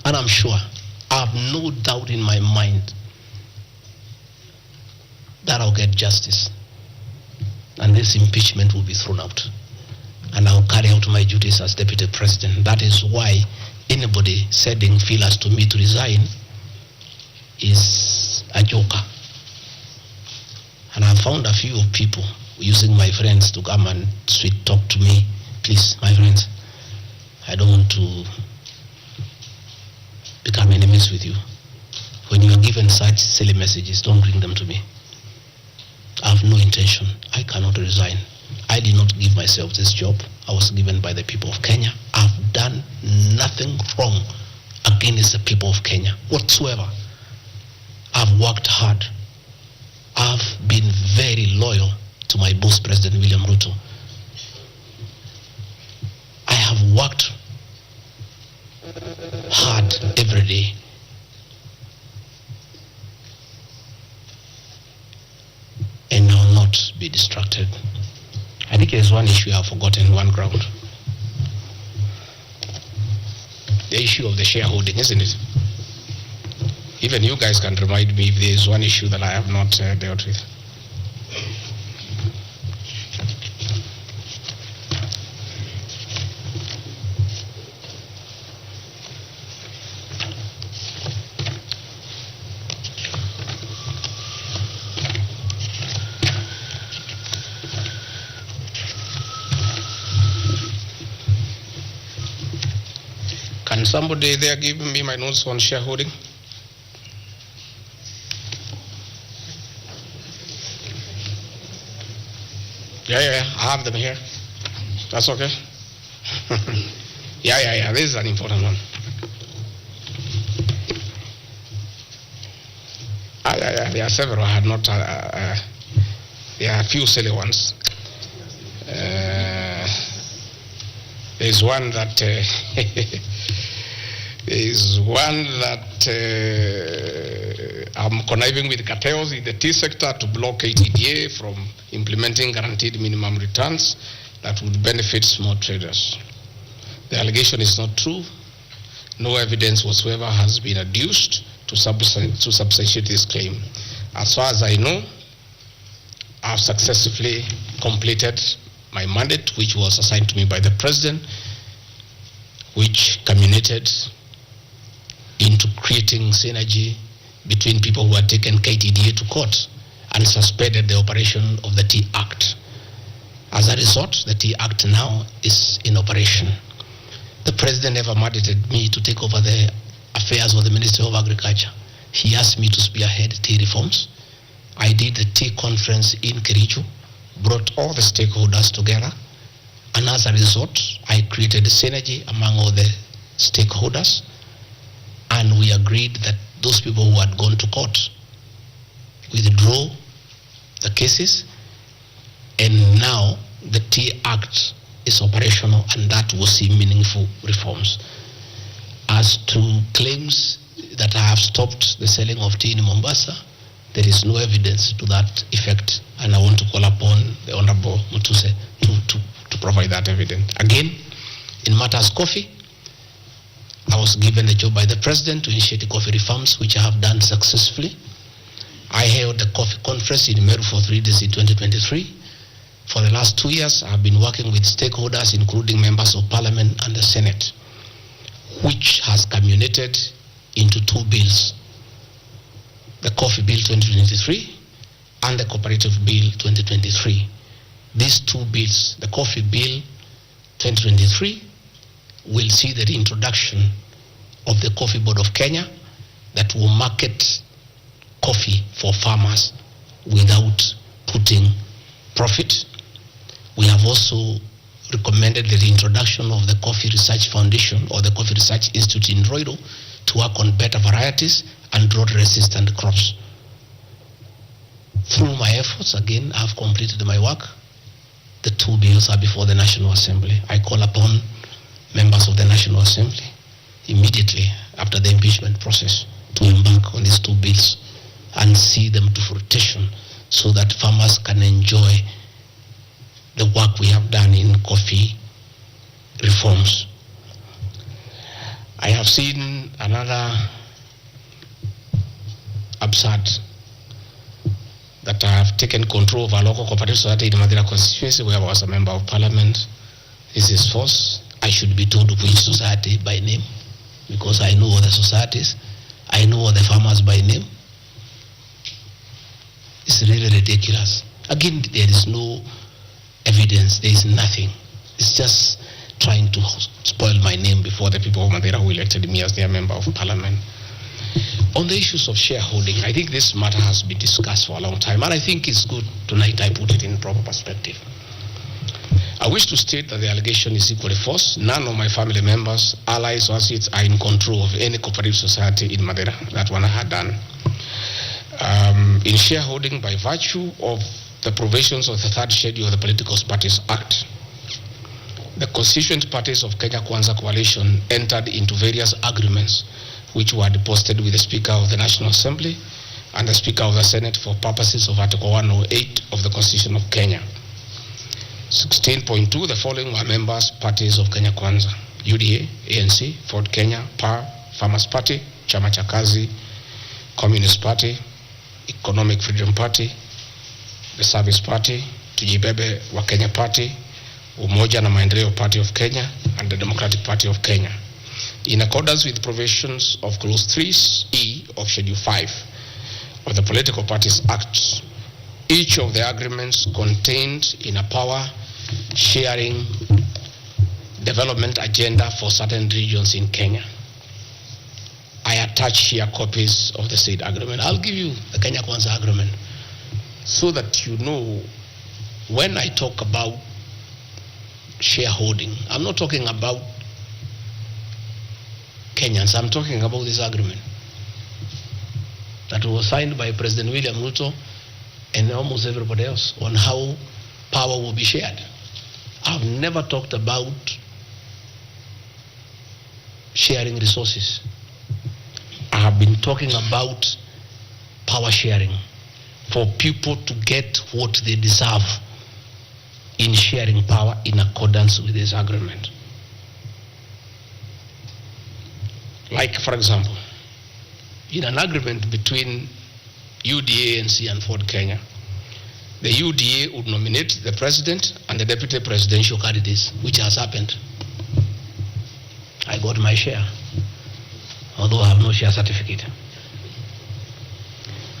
And I'm sure, I have no doubt in my mind that I'll get justice. And this impeachment will be thrown out. And I'll carry out my duties as deputy president. That is why anybody sending feelers to me to resign is a joker. And I found a few people using my friends to come and sweet talk to me. Please, my friends, I don't want to become enemies with you. When you are given such silly messages, don't bring them to me. I have no intention. I cannot resign. I did not give myself this job. I was given by the people of Kenya. I've done nothing wrong against the people of Kenya whatsoever. I've worked hard. I've been very loyal to my boss, President William Ruto. I have worked hard every day. And I will not be distracted. I think there's one issue I've forgotten, one ground. The issue of the shareholding, isn't it? Even you guys can remind me if there is one issue that I have not dealt with. Can somebody there give me my notes on shareholding? Yeah, I have them here. That's okay. Yeah, this is an important one. Yeah, there are several. I had not, there are a few silly ones. There's one that I'm conniving with cartels in the tea sector to block KTDA from implementing guaranteed minimum returns that would benefit small traders. The allegation is not true. No evidence whatsoever has been adduced to substantiate this claim. As far as I know, I've successfully completed my mandate, which was assigned to me by the president, which culminated into creating synergy between people who had taken KTDA to court and suspended the operation of the Tea Act. As a result, the Tea Act now is in operation. The president never mandated me to take over the affairs of the Ministry of Agriculture. He asked me to spearhead tea reforms. I did the tea conference in Kericho, brought all the stakeholders together, and as a result, I created a synergy among all the stakeholders, and we agreed that those people who had gone to court withdraw the cases, and now the Tea Act is operational, and that will see meaningful reforms. As to claims that I have stopped the selling of tea in Mombasa, there is no evidence to that effect, and I want to call upon the Honorable Mutuse to provide that evidence. Again, in matters coffee, I was given the job by the President to initiate coffee reforms, which I have done successfully. I held the coffee conference in Meru for 3 days in 2023. For the last 2 years, I have been working with stakeholders, including members of Parliament and the Senate, which has culminated into 2 bills: the Coffee Bill 2023 and the Cooperative Bill 2023. These 2 bills, the Coffee Bill 2023, will see the reintroduction of the Coffee Board of Kenya that will market coffee for farmers without putting profit. We have also recommended the reintroduction of the Coffee Research Foundation or the Coffee Research Institute in Roiro to work on better varieties and drought-resistant crops. Through my efforts, again, I have completed my work. The 2 bills are before the National Assembly. I call upon members of the National Assembly immediately after the impeachment process to embark on these 2 bills and see them to fruition so that farmers can enjoy the work we have done in coffee reforms. I have seen another absurd, that I have taken control of a local cooperative society in Madera constituency where I was a member of Parliament. This is false. I should be told which society by name, because I know all the societies. I know all the farmers by name. It's really ridiculous. Again, there is no evidence. There is nothing. It's just trying to spoil my name before the people of Madera who elected me as their member of Parliament. On the issues of shareholding, I think this matter has been discussed for a long time, and I think it's good tonight I put it in proper perspective. I wish to state that the allegation is equally false. None of my family members, allies, or associates are in control of any cooperative society in Madera. That one I had done. In shareholding by virtue of the provisions of the 3rd schedule of the Political Parties Act, the constituent parties of Kenya Kwanza Coalition entered into various agreements which were deposited with the Speaker of the National Assembly and the Speaker of the Senate for purposes of Article 108 of the Constitution of Kenya. 16.2, the following were members parties of Kenya Kwanza: UDA, ANC, Ford Kenya, PAR, Farmers Party, Chama cha Kazi, Communist Party, Economic Freedom Party, the Service Party, Tujibebe wa Kenya Party, Umoja na Maendeleo Party of Kenya, and the Democratic Party of Kenya. In accordance with provisions of Clause 3E of Schedule 5 of the Political Parties Act, each of the agreements contained in a power-sharing development agenda for certain regions in Kenya. I attach here copies of the said agreement. I'll give you the Kenya Kwanza agreement so that you know when I talk about shareholding, I'm not talking about Kenyans, I'm talking about this agreement that was signed by President William Ruto and almost everybody else on how power will be shared. I've never talked about sharing resources. I have been talking about power sharing for people to get what they deserve in sharing power in accordance with this agreement. Like, for example, in an agreement between UDA, ANC, and Ford Kenya, the UDA would nominate the president and the deputy presidential candidates, which has happened. I got my share, although I have no share certificate.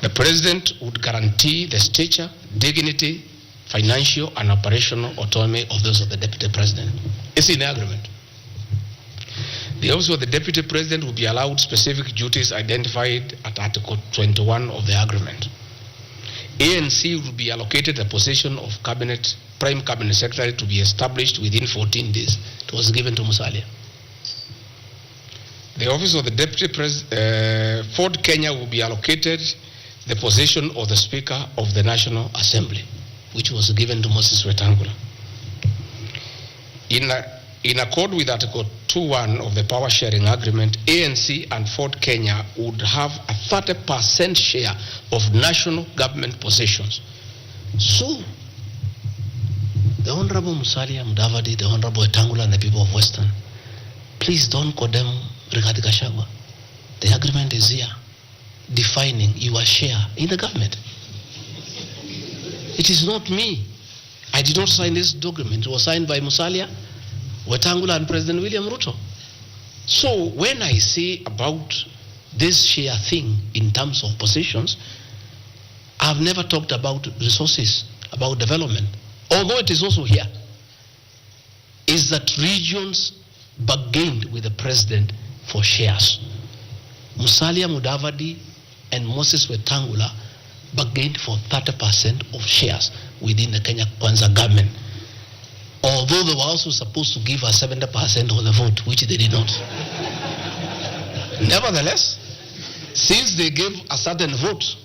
The President would guarantee the stature, dignity, financial and operational autonomy of those of the Deputy President. It's in the agreement. The Office of the Deputy President will be allowed specific duties identified at Article 21 of the agreement. ANC will be allocated a position of Prime Cabinet Secretary to be established within 14 days. It was given to Musalia. The Office of the Deputy President, Ford Kenya will be allocated the position of the Speaker of the Assembly, which was given to Moses Wetangula. In accord with Article 2.1 of the Power Sharing Agreement, ANC and Ford Kenya would have a 30% share of national government positions. So, the Honorable Musalia Mudavadi, the Honorable Wetangula, and the people of Western, please don't condemn Rigathi Gachagua. The agreement is here, defining your share in the government. It is not me. I did not sign this document. It was signed by Musalia, Wetangula, and President William Ruto. So when I say about this share thing in terms of positions, I've never talked about resources, about development. Although it is also here, is that regions bargained with the president for shares. Musalia Mudavadi and Moses Wetangula bargained for 30% of shares within the Kenya Kwanza government. Although they were also supposed to give us 70% of the vote, which they did not. Nevertheless, since they gave a certain vote,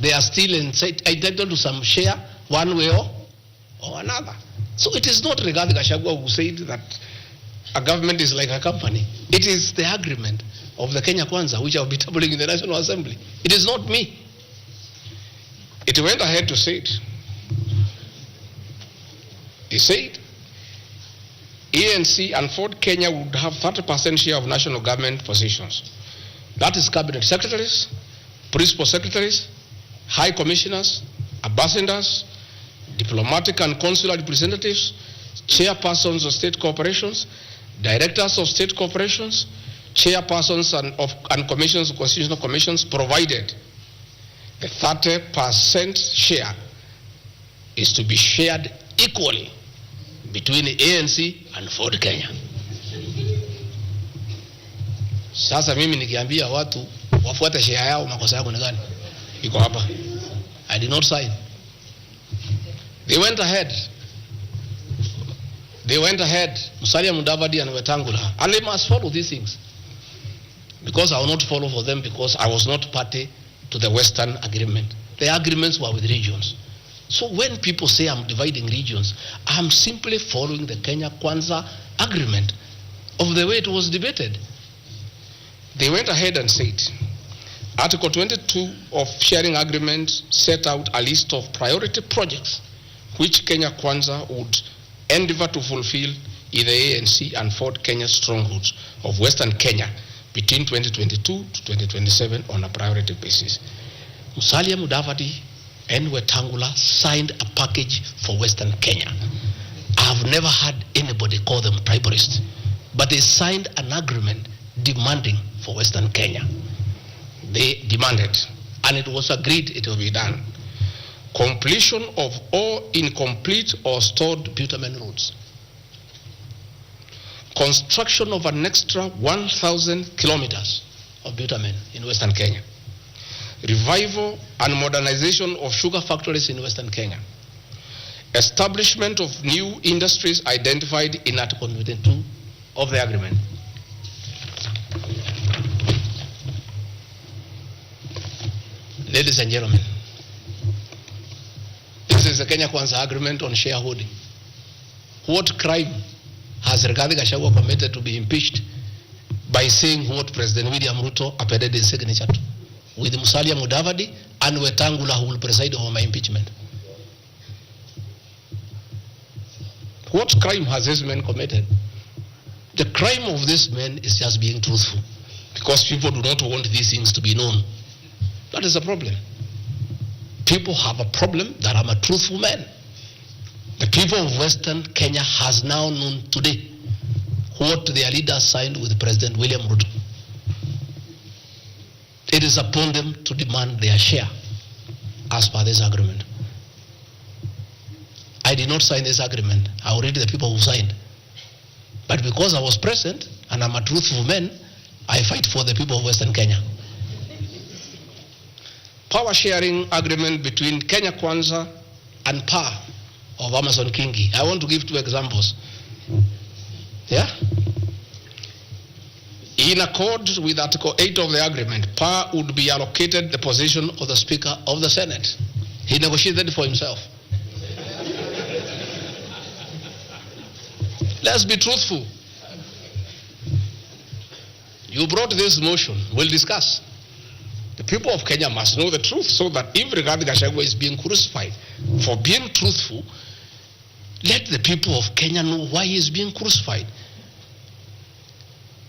they are still entitled to some share one way or another. So it is not Rigathi Gachagua who said that a government is like a company. It is the agreement of the Kenya Kwanza, which I will be tabling in the National Assembly. It is not me. It went ahead to say it. He said, ANC and Ford Kenya would have 30% share of national government positions. That is cabinet secretaries, principal secretaries, high commissioners, ambassadors, diplomatic and consular representatives, chairpersons of state corporations, directors of state corporations, chairpersons and commissions, constitutional commissions, provided the 30% share is to be shared equally between the ANC and Ford Kenya. Sasa mimi nikiambia watu wafuate share yao, makosa yako ni gani? Iko hapa. I did not sign. They went ahead, Musalia Mudavadi and Wetangula, and they must follow these things. Because I will not follow for them, because I was not party to the Western agreement. The agreements were with regions. So when people say I'm dividing regions, I'm simply following the Kenya Kwanza agreement of the way it was debated. They went ahead and said, Article 22 of sharing agreement set out a list of priority projects which Kenya Kwanza would endeavor to fulfill in the ANC and Ford Kenya strongholds of Western Kenya between 2022 to 2027 on a priority basis. Musalia Mudavadi and Wetangula signed a package for Western Kenya. I've never had anybody call them tribalists, but they signed an agreement demanding for Western Kenya. They demanded, and it was agreed it will be done. Completion of all incomplete or stored bitumen roads. Construction of an extra 1,000 kilometers of bitumen in Western Kenya. Revival and modernization of sugar factories in Western Kenya. Establishment of new industries identified in Article 22 of the agreement. Ladies and gentlemen, this is the Kenya Kwanza agreement on shareholding. What crime has Rigathi Gachagua committed to be impeached by saying what President William Ruto appended his signature to, with Musalia Mudavadi and Wetangula who will preside over my impeachment? What crime has this man committed? The crime of this man is just being truthful, because people do not want these things to be known. That is a problem. People have a problem that I'm a truthful man. The people of Western Kenya has now known today what their leaders signed with President William Ruto. It it is upon them to demand their share as per this agreement. I did not sign this agreement. I already the people who signed. But because I was present and I'm a truthful man, I fight for the people of Western Kenya. Power sharing agreement between Kenya Kwanza and PAR of Amason Kingi. I want to give 2 examples. Yeah? In accord with Article 8 of the agreement, PAR would be allocated the position of the Speaker of the Senate. He negotiated for himself. Let's be truthful. You brought this motion. We'll discuss. The people of Kenya must know the truth so that if Gachagua'S is being crucified for being truthful, let the people of Kenya know why he is being crucified.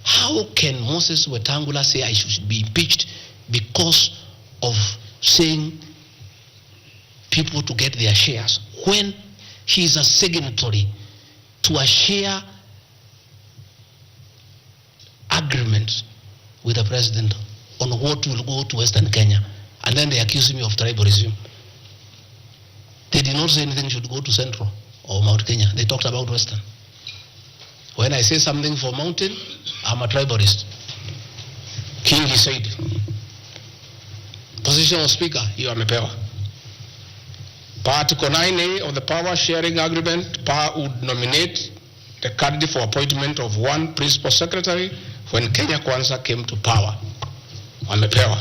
How can Moses Wetangula say I should be impeached because of saying people to get their shares when he is a signatory to a share agreement with the president on what will go to Western Kenya, and then they accuse me of tribalism? They did not say anything should go to Central or Mount Kenya. They talked about Western. When I say something for Mountain, I'm a tribalist. King, he said, position of Speaker, you are mepewa. Article 9A of the Power Sharing Agreement, PAR would nominate the candidate for appointment of 1 principal secretary when Kenya Kwanza came to power. Wamepewa.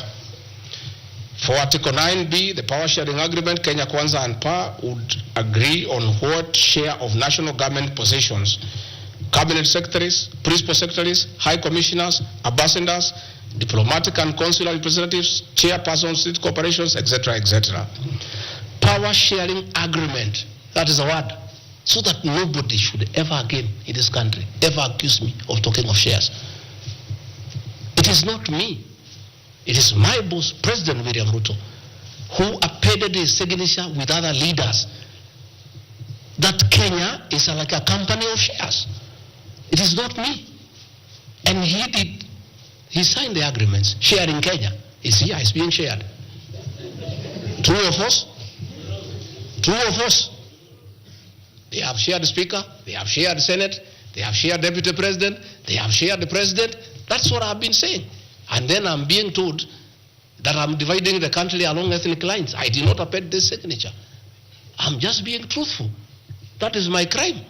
For Article 9B, the Power Sharing Agreement, Kenya Kwanza and PAR would agree on what share of national government positions, cabinet secretaries, principal secretaries, high commissioners, ambassadors, diplomatic and consular representatives, chairpersons, state corporations, etc., etc. Power sharing agreement, that is a word, so that nobody should ever again in this country ever accuse me of talking of shares. It is not me. It is my boss, President William Ruto, who appended his signature with other leaders that Kenya is like a company of shares. It is not me. And he signed the agreements. Sharing Kenya is here, it's being shared. True of us? True of us. They have shared the Speaker, they have shared the Senate, they have shared Deputy President, they have shared the President. That's what I've been saying. And then I'm being told that I'm dividing the country along ethnic lines. I did not append this signature. I'm just being truthful. That is my crime.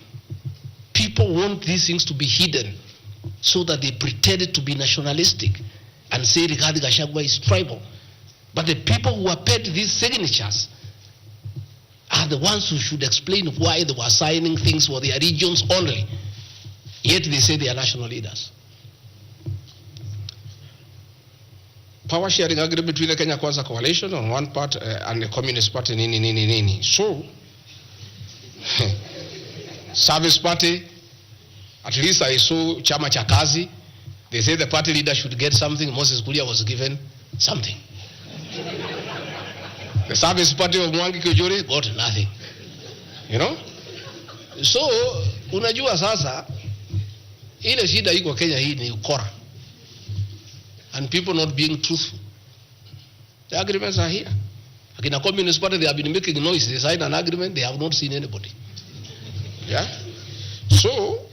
People want these things to be hidden so that they pretend to be nationalistic and say Rigathi Gachagua is tribal. But the people who append these signatures are the ones who should explain why they were signing things for their regions only. Yet they say they are national leaders. Power sharing agreement between the Kenya Kwanza coalition on one part and the Communist Party nini. So, Service Party, at least I saw Chama cha Kazi. They say the party leader should get something. Moses Kuria was given something. The Service Party of Mwangi Kujuri got nothing. You know? So, unajua sasa, ile shida iko Kenya hii ni ukora. And people not being truthful. The agreements are here. Like in a Communist Party, they have been making noise. They signed an agreement, they have not seen anybody. Yeah? So,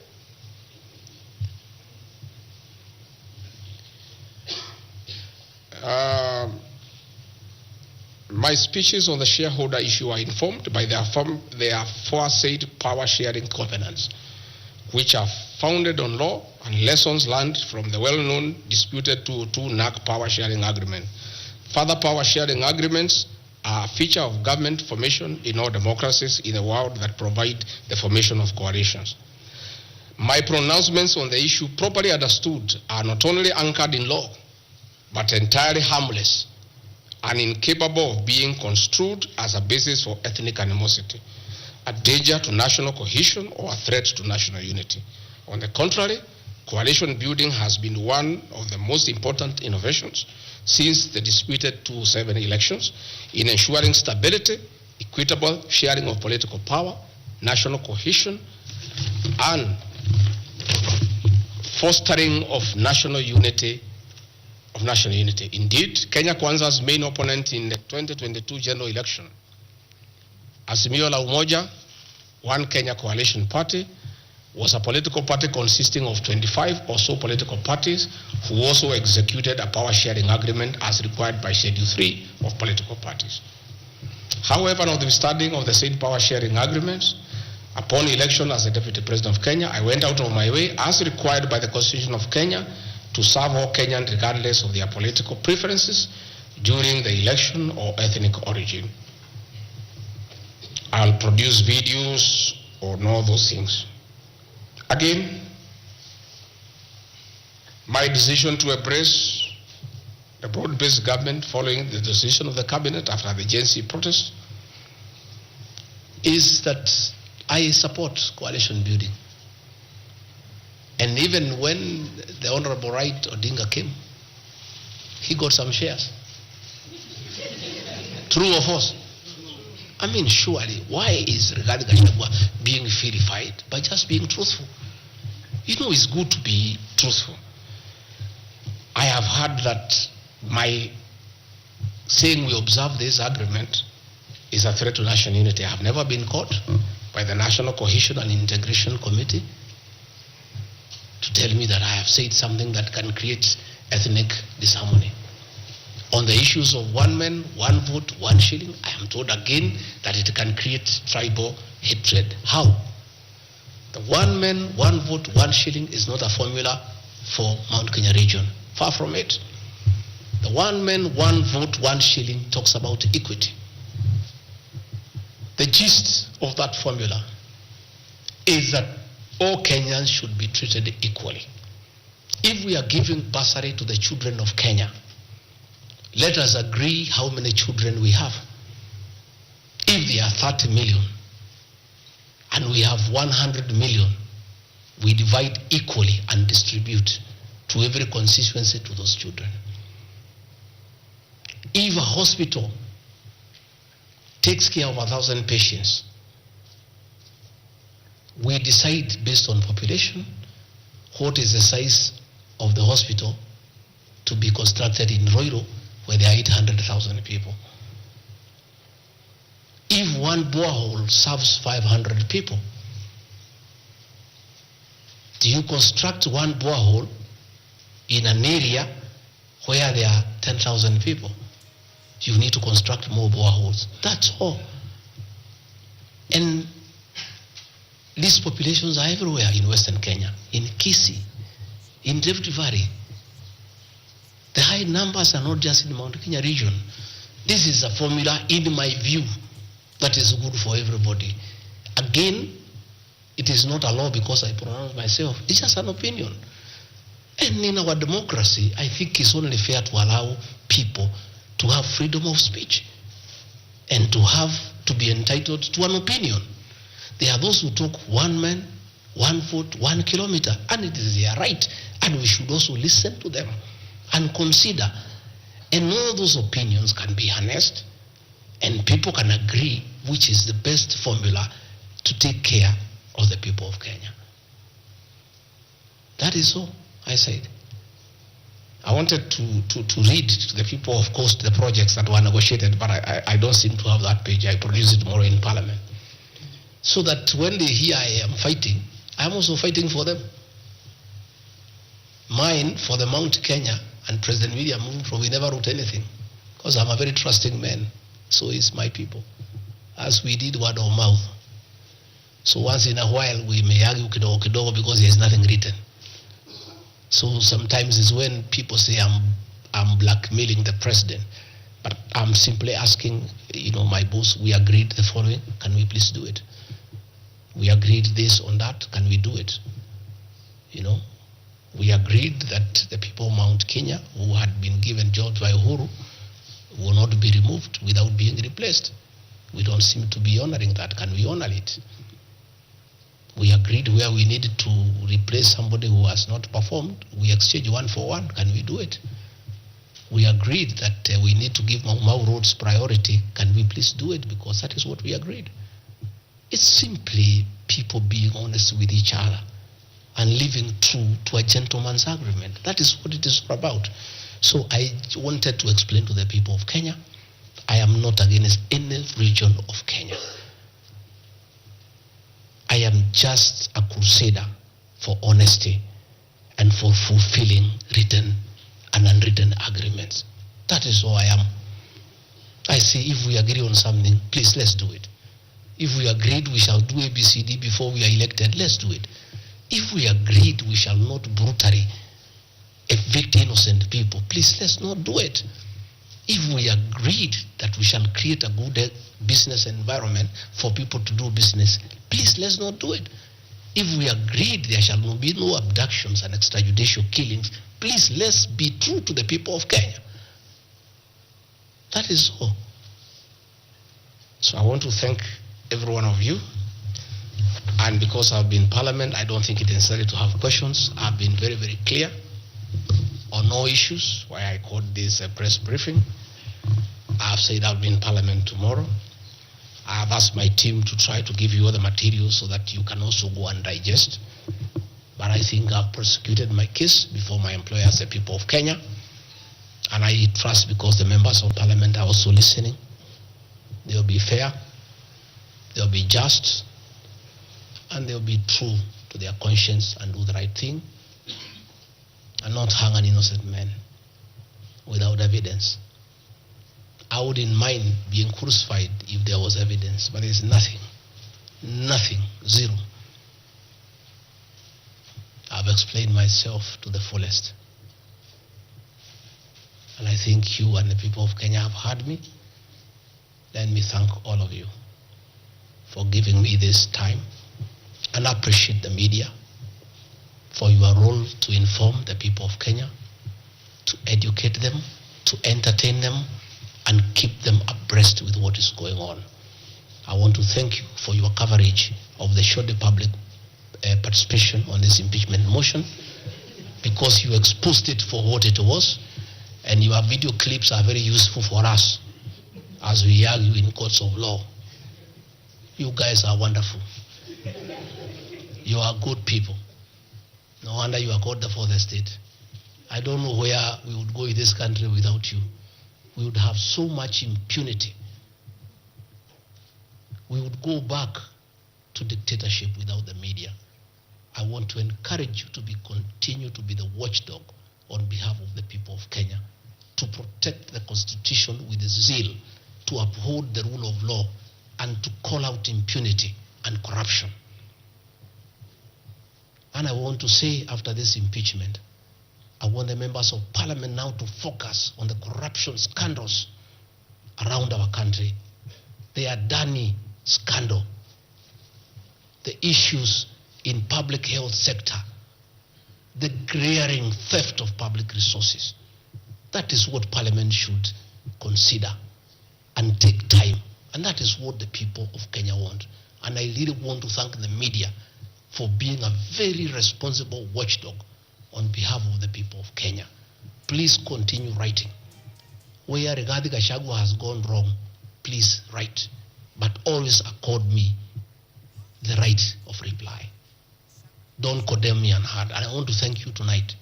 my speeches on the shareholder issue are informed by their aforesaid power sharing covenants, which are founded on law and lessons learned from the well-known disputed 202 NAC power sharing agreement. Further power sharing agreements are a feature of government formation in all democracies in the world that provide the formation of coalitions. My pronouncements on the issue, properly understood, are not only anchored in law, but entirely harmless and incapable of being construed as a basis for ethnic animosity, a danger to national cohesion, or a threat to national unity. On the contrary, coalition building has been one of the most important innovations since the disputed 2007 elections in ensuring stability, equitable sharing of political power, national cohesion, and fostering of national unity of national unity. Indeed, Kenya Kwanza's main opponent in the 2022 general election, Azimio la Umoja, One Kenya Coalition Party, was a political party consisting of 25 or so political parties who also executed a power-sharing agreement as required by Schedule 3 of political parties. However, notwithstanding of the said power-sharing agreements, upon election as the Deputy President of Kenya, I went out of my way, as required by the Constitution of Kenya, to serve all Kenyans regardless of their political preferences during the election or ethnic origin. I'll produce videos on all those things. Again, my decision to embrace the broad-based government following the decision of the cabinet after the Gen Z protest is that I support coalition building. And even when the Honorable Right Odinga came, he got some shares. True or false? I mean, surely, why is Rigathi Gachagua being vilified? By just being truthful. You know, it's good to be truthful. I have heard that my saying we observe this agreement is a threat to national unity. I have never been caught by the National Cohesion and Integration Committee to tell me that I have said something that can create ethnic disharmony. On the issues of one man, one vote, one shilling, I am told again that it can create tribal hatred. How? The one man, one vote, one shilling is not a formula for Mount Kenya region. Far from it. The one man, one vote, one shilling talks about equity. The gist of that formula is that all Kenyans should be treated equally. If we are giving bursary to the children of Kenya, let us agree how many children we have. If there are 30 million and we have 100 million, we divide equally and distribute to every constituency to those children. If a hospital takes care of 1,000 patients, we decide based on population what is the size of the hospital to be constructed in Roiro, where there are 800,000 people. If one borehole serves 500 people, do you construct one borehole in an area where there are 10,000 people? You need to construct more boreholes. That's all. And these populations are everywhere in Western Kenya, in Kisii, in Rift Valley. The high numbers are not just in the Mount Kenya region. This is a formula, in my view, that is good for everybody. Again, it is not a law because I pronounce myself. It's just an opinion. And in our democracy, I think it's only fair to allow people to have freedom of speech and to be entitled to an opinion. There are those who talk one man, one vote, 1 kilometer, and it is their right, and we should also listen to them and consider. And all those opinions can be harnessed, and people can agree which is the best formula to take care of the people of Kenya. That is all I said. I wanted to read to the people, of course, the projects that were negotiated, but I don't seem to have that page. I produce it tomorrow in Parliament. So that when they hear I am fighting, I'm also fighting for them. Mine, for the Mount Kenya and President William Ruto, we never wrote anything, because I'm a very trusting man. So is my people. As we did word of mouth. So once in a while we may argue kidogo kidogo because there's nothing written. So sometimes it's when people say I'm blackmailing the president, but I'm simply asking, my boss, we agreed the following, can we please do it? We agreed this on that, can we do it? We agreed that the people of Mount Kenya who had been given jobs by Uhuru will not be removed without being replaced. We don't seem to be honoring that. Can we honor it? We agreed where we needed to replace somebody who has not performed, we exchange 1 for 1. Can we do it? We agreed that we need to give Mau roads priority. Can we please do it? Because that is what we agreed. It's simply people being honest with each other and living true to a gentleman's agreement. That is what it is about. So I wanted to explain to the people of Kenya, I am not against any region of Kenya. I am just a crusader for honesty and for fulfilling written and unwritten agreements. That is all I am. I say if we agree on something, please let's do it. If we agreed we shall do ABCD before we are elected, let's do it. If we agreed we shall not brutally evict innocent people, please let's not do it. If we agreed that we shall create a good business environment for people to do business, please let's not do it. If we agreed there shall be no abductions and extrajudicial killings, please let's be true to the people of Kenya. That is all. So I want to thank every one of you. And because I've been in Parliament, I don't think it is necessary to have questions. I've been very, very clear on all issues, why I called this a press briefing. I've said I'll be in Parliament tomorrow. I've asked my team to try to give you all the materials so that you can also go and digest. But I think I've prosecuted my case before my employers, the people of Kenya. And I trust because the members of Parliament are also listening. They'll be fair, they'll be just, and they'll be true to their conscience and do the right thing, and not hang an innocent man without evidence. I wouldn't mind being crucified if there was evidence, but there's nothing, zero. I've explained myself to the fullest. And I think you and the people of Kenya have heard me. Let me thank all of you for giving me this time, and appreciate the media for your role to inform the people of Kenya, to educate them, to entertain them, and keep them abreast with what is going on. I want to thank you for your coverage of the short public participation on this impeachment motion, because you exposed it for what it was, and your video clips are very useful for us as we argue in courts of law. You guys are wonderful. You are good people. No wonder you are called the fourth estate. I don't know where we would go in this country without you. We would have so much impunity. We would go back to dictatorship without the media. I want to encourage you to continue to be the watchdog on behalf of the people of Kenya, to protect the Constitution with zeal, to uphold the rule of law, and to call out impunity and corruption. And I want to say, after this impeachment, I want the members of Parliament now to focus on the corruption scandals around our country. The Adani scandal, the issues in public health sector, the glaring theft of public resources. That is what Parliament should consider and take time. And that is what the people of Kenya want. And I really want to thank the media for being a very responsible watchdog on behalf of the people of Kenya. Please continue writing. Where Gachagua'S has gone wrong, please write. But always accord me the right of reply. Don't condemn me unheard. And I want to thank you tonight,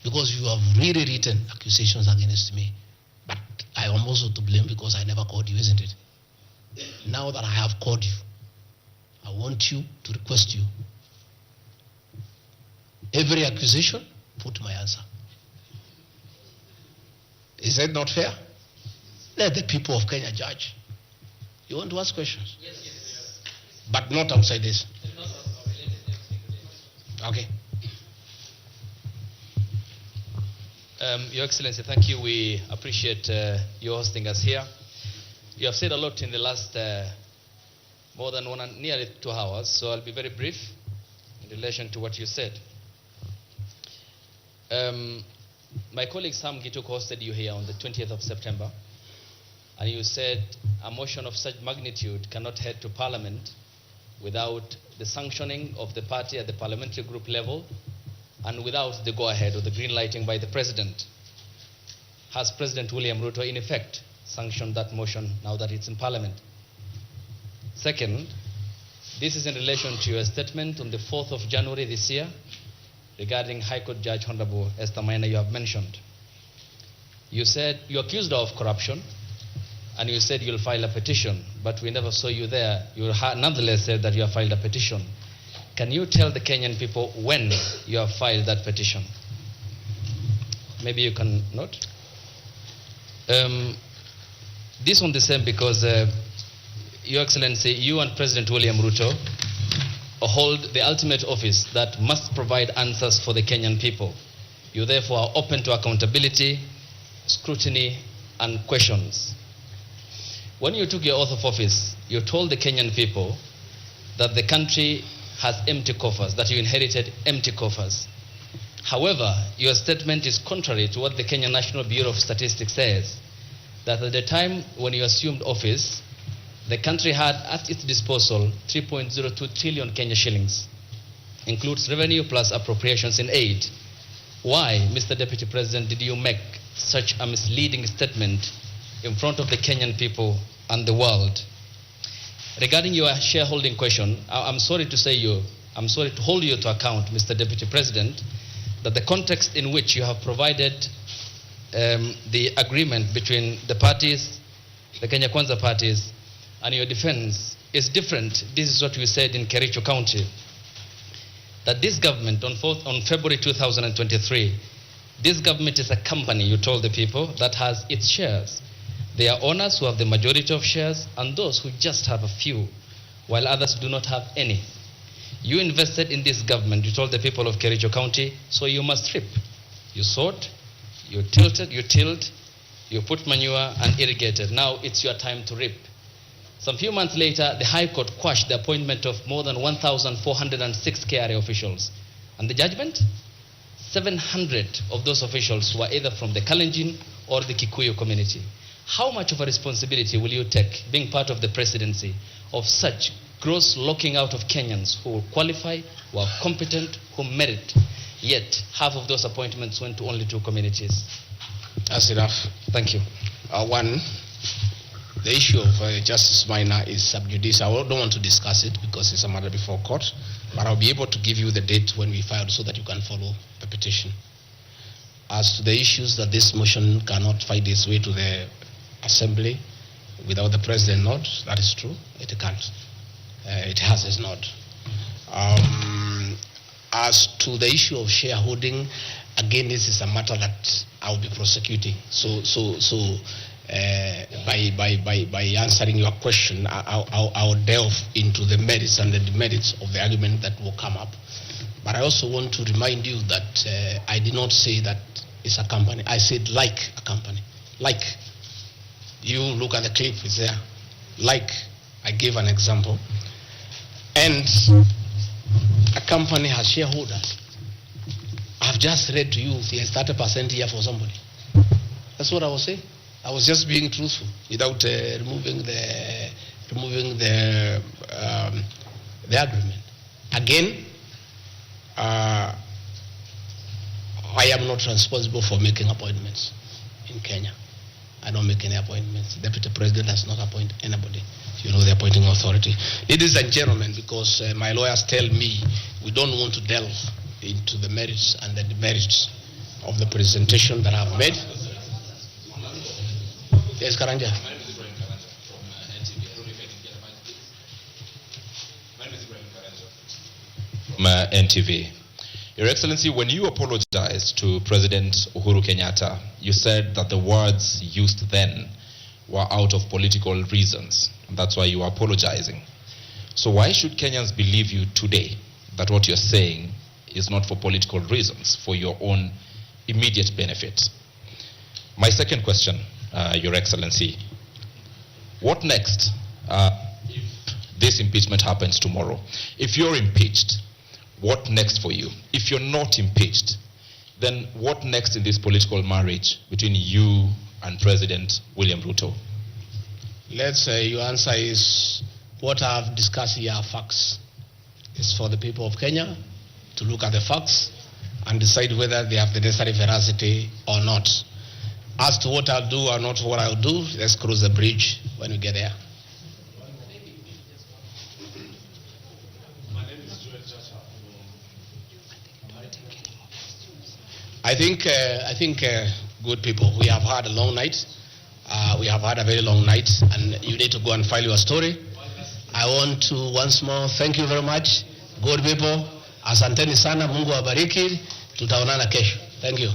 because you have really written accusations against me. But I am also to blame because I never called you, isn't it? Now that I have called you, I want you to request you. Every accusation, put my answer. Is that not fair? Let the people of Kenya judge. You want to ask questions? Yes. But not outside this. Okay. Your Excellency, thank you. We appreciate you hosting us here. You have said a lot in the last more than nearly 2 hours, so I'll be very brief in relation to what you said. My colleague Sam Gituk hosted you here on the 20th of September, and you said a motion of such magnitude cannot head to Parliament without the sanctioning of the party at the parliamentary group level and without the go-ahead or the green lighting by the President. Has President William Ruto in effect sanctioned that motion now that it's in Parliament? Second, this is in relation to your statement on the 4th of January this year regarding High Court Judge Honorable Esther Maina you have mentioned. You said you accused of corruption, and you said you'll file a petition, but we never saw you there. You nonetheless said that you have filed a petition. Can you tell the Kenyan people when you have filed that petition? Maybe you can note. This one the same because, Your Excellency, you and President William Ruto hold the ultimate office that must provide answers for the Kenyan people. You therefore are open to accountability, scrutiny, and questions. When you took your oath of office, you told the Kenyan people that the country has empty coffers, that you inherited empty coffers. However, your statement is contrary to what the Kenya National Bureau of Statistics says, that at the time when you assumed office, the country had at its disposal 3.02 trillion Kenya shillings, includes revenue plus appropriations in aid. Why, Mr. Deputy President, did you make such a misleading statement in front of the Kenyan people and the world? Regarding your shareholding question, I'm sorry to hold you to account, Mr. Deputy President, that the context in which you have provided the agreement between the parties, the Kenya Kwanza parties, and your defense is different. This is what we said in Kericho County, that this government on February 2023, this government is a company, you told the people, that has its shares. There are owners who have the majority of shares and those who just have a few, while others do not have any. You invested in this government, you told the people of Kericho County, so you must reap. You sowed, you tilted, you tilled, you put manure and irrigated. Now it's your time to reap. Some few months later, the High Court quashed the appointment of more than 1,406 KRA officials. And the judgment? 700 of those officials were either from the Kalenjin or the Kikuyu community. How much of a responsibility will you take, being part of the presidency, of such gross locking out of Kenyans who qualify, who are competent, who merit, yet half of those appointments went to only 2 communities? That's enough. Thank you. One, the issue of Justice Minor is sub judice. I don't want to discuss it because it's a matter before court, but I'll be able to give you the date when we filed so that you can follow the petition. As to the issues that this motion cannot find its way to the Assembly without the President nod, that is true. It can't. It has its nod. As to the issue of shareholding, again, this is a matter that I'll be prosecuting. By answering your question, I'll delve into the merits and the demerits of the argument that will come up. But I also want to remind you that I did not say that it's a company. I said like a company. Like. You look at the clip, it's there. Like, I gave an example. And a company has shareholders. I've just read to you, there's 30% here for somebody. That's what I was saying. I was just being truthful without removing the agreement. Again, I am not responsible for making appointments in Kenya. I don't make any appointments. The Deputy President does not appoint anybody. You know the appointing authority. Ladies and gentlemen, because my lawyers tell me we don't want to delve into the merits and the demerits of the presentation that I've made. Yes, Karanja. NTV. Your Excellency, when you apologized to President Uhuru Kenyatta, you said that the words used then were out of political reasons. And that's why you are apologizing. So why should Kenyans believe you today that what you're saying is not for political reasons, for your own immediate benefit? My second question, Your Excellency, what next if this impeachment happens tomorrow? If you're impeached, what next for you? If you're not impeached, then what next in this political marriage between you and President William Ruto? Let's say your answer is what I've discussed here are facts. It's for the people of Kenya to look at the facts and decide whether they have the necessary veracity or not. As to what I'll do or not what I'll do, let's cross the bridge when we get there. I think Good people, we have had a long night. We have had a very long night, and you need to go and file your story. I want to once more thank you very much. Good people, asanteni sana, Mungu awabariki. Tutaonana kesho. Thank you.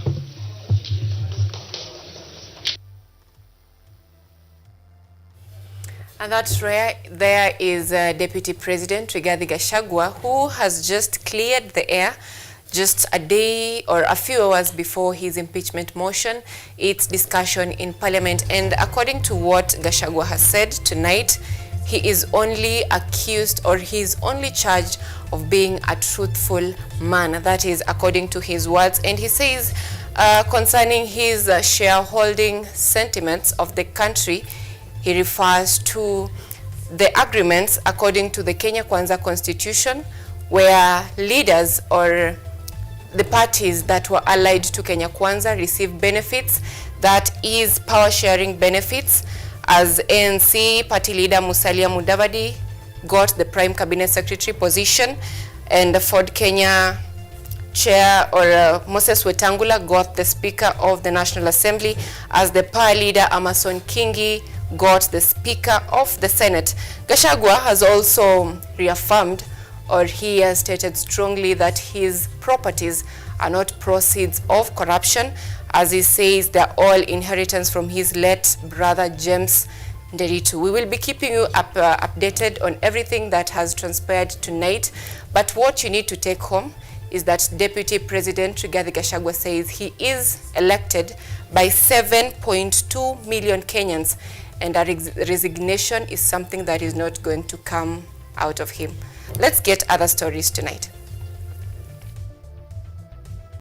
And that's rare. There is Deputy President Rigathi Gachagua, who has just cleared the air just a day or a few hours before his impeachment motion, its discussion in Parliament. And according to what Gachagua has said tonight, he is only accused, or he is only charged of being a truthful man. That is according to his words. And he says concerning his shareholding sentiments of the country, he refers to the agreements according to the Kenya Kwanza Constitution, where leaders or the parties that were allied to Kenya Kwanza receive benefits, that is power sharing benefits, as ANC party leader Musalia Mudavadi got the Prime Cabinet Secretary position, and the Ford Kenya chair or Moses Wetangula got the Speaker of the National Assembly, as the power leader Amason Kingi got the Speaker of the Senate. Gachagua has also reaffirmed, or he has stated strongly, that his properties are not proceeds of corruption, as he says they're all inheritance from his late brother James Nderitu. We will be keeping you updated on everything that has transpired tonight, but what you need to take home is that Deputy President Rigathi Gachagua says he is elected by 7.2 million Kenyans, and a resignation is something that is not going to come out of him. Let's get other stories tonight.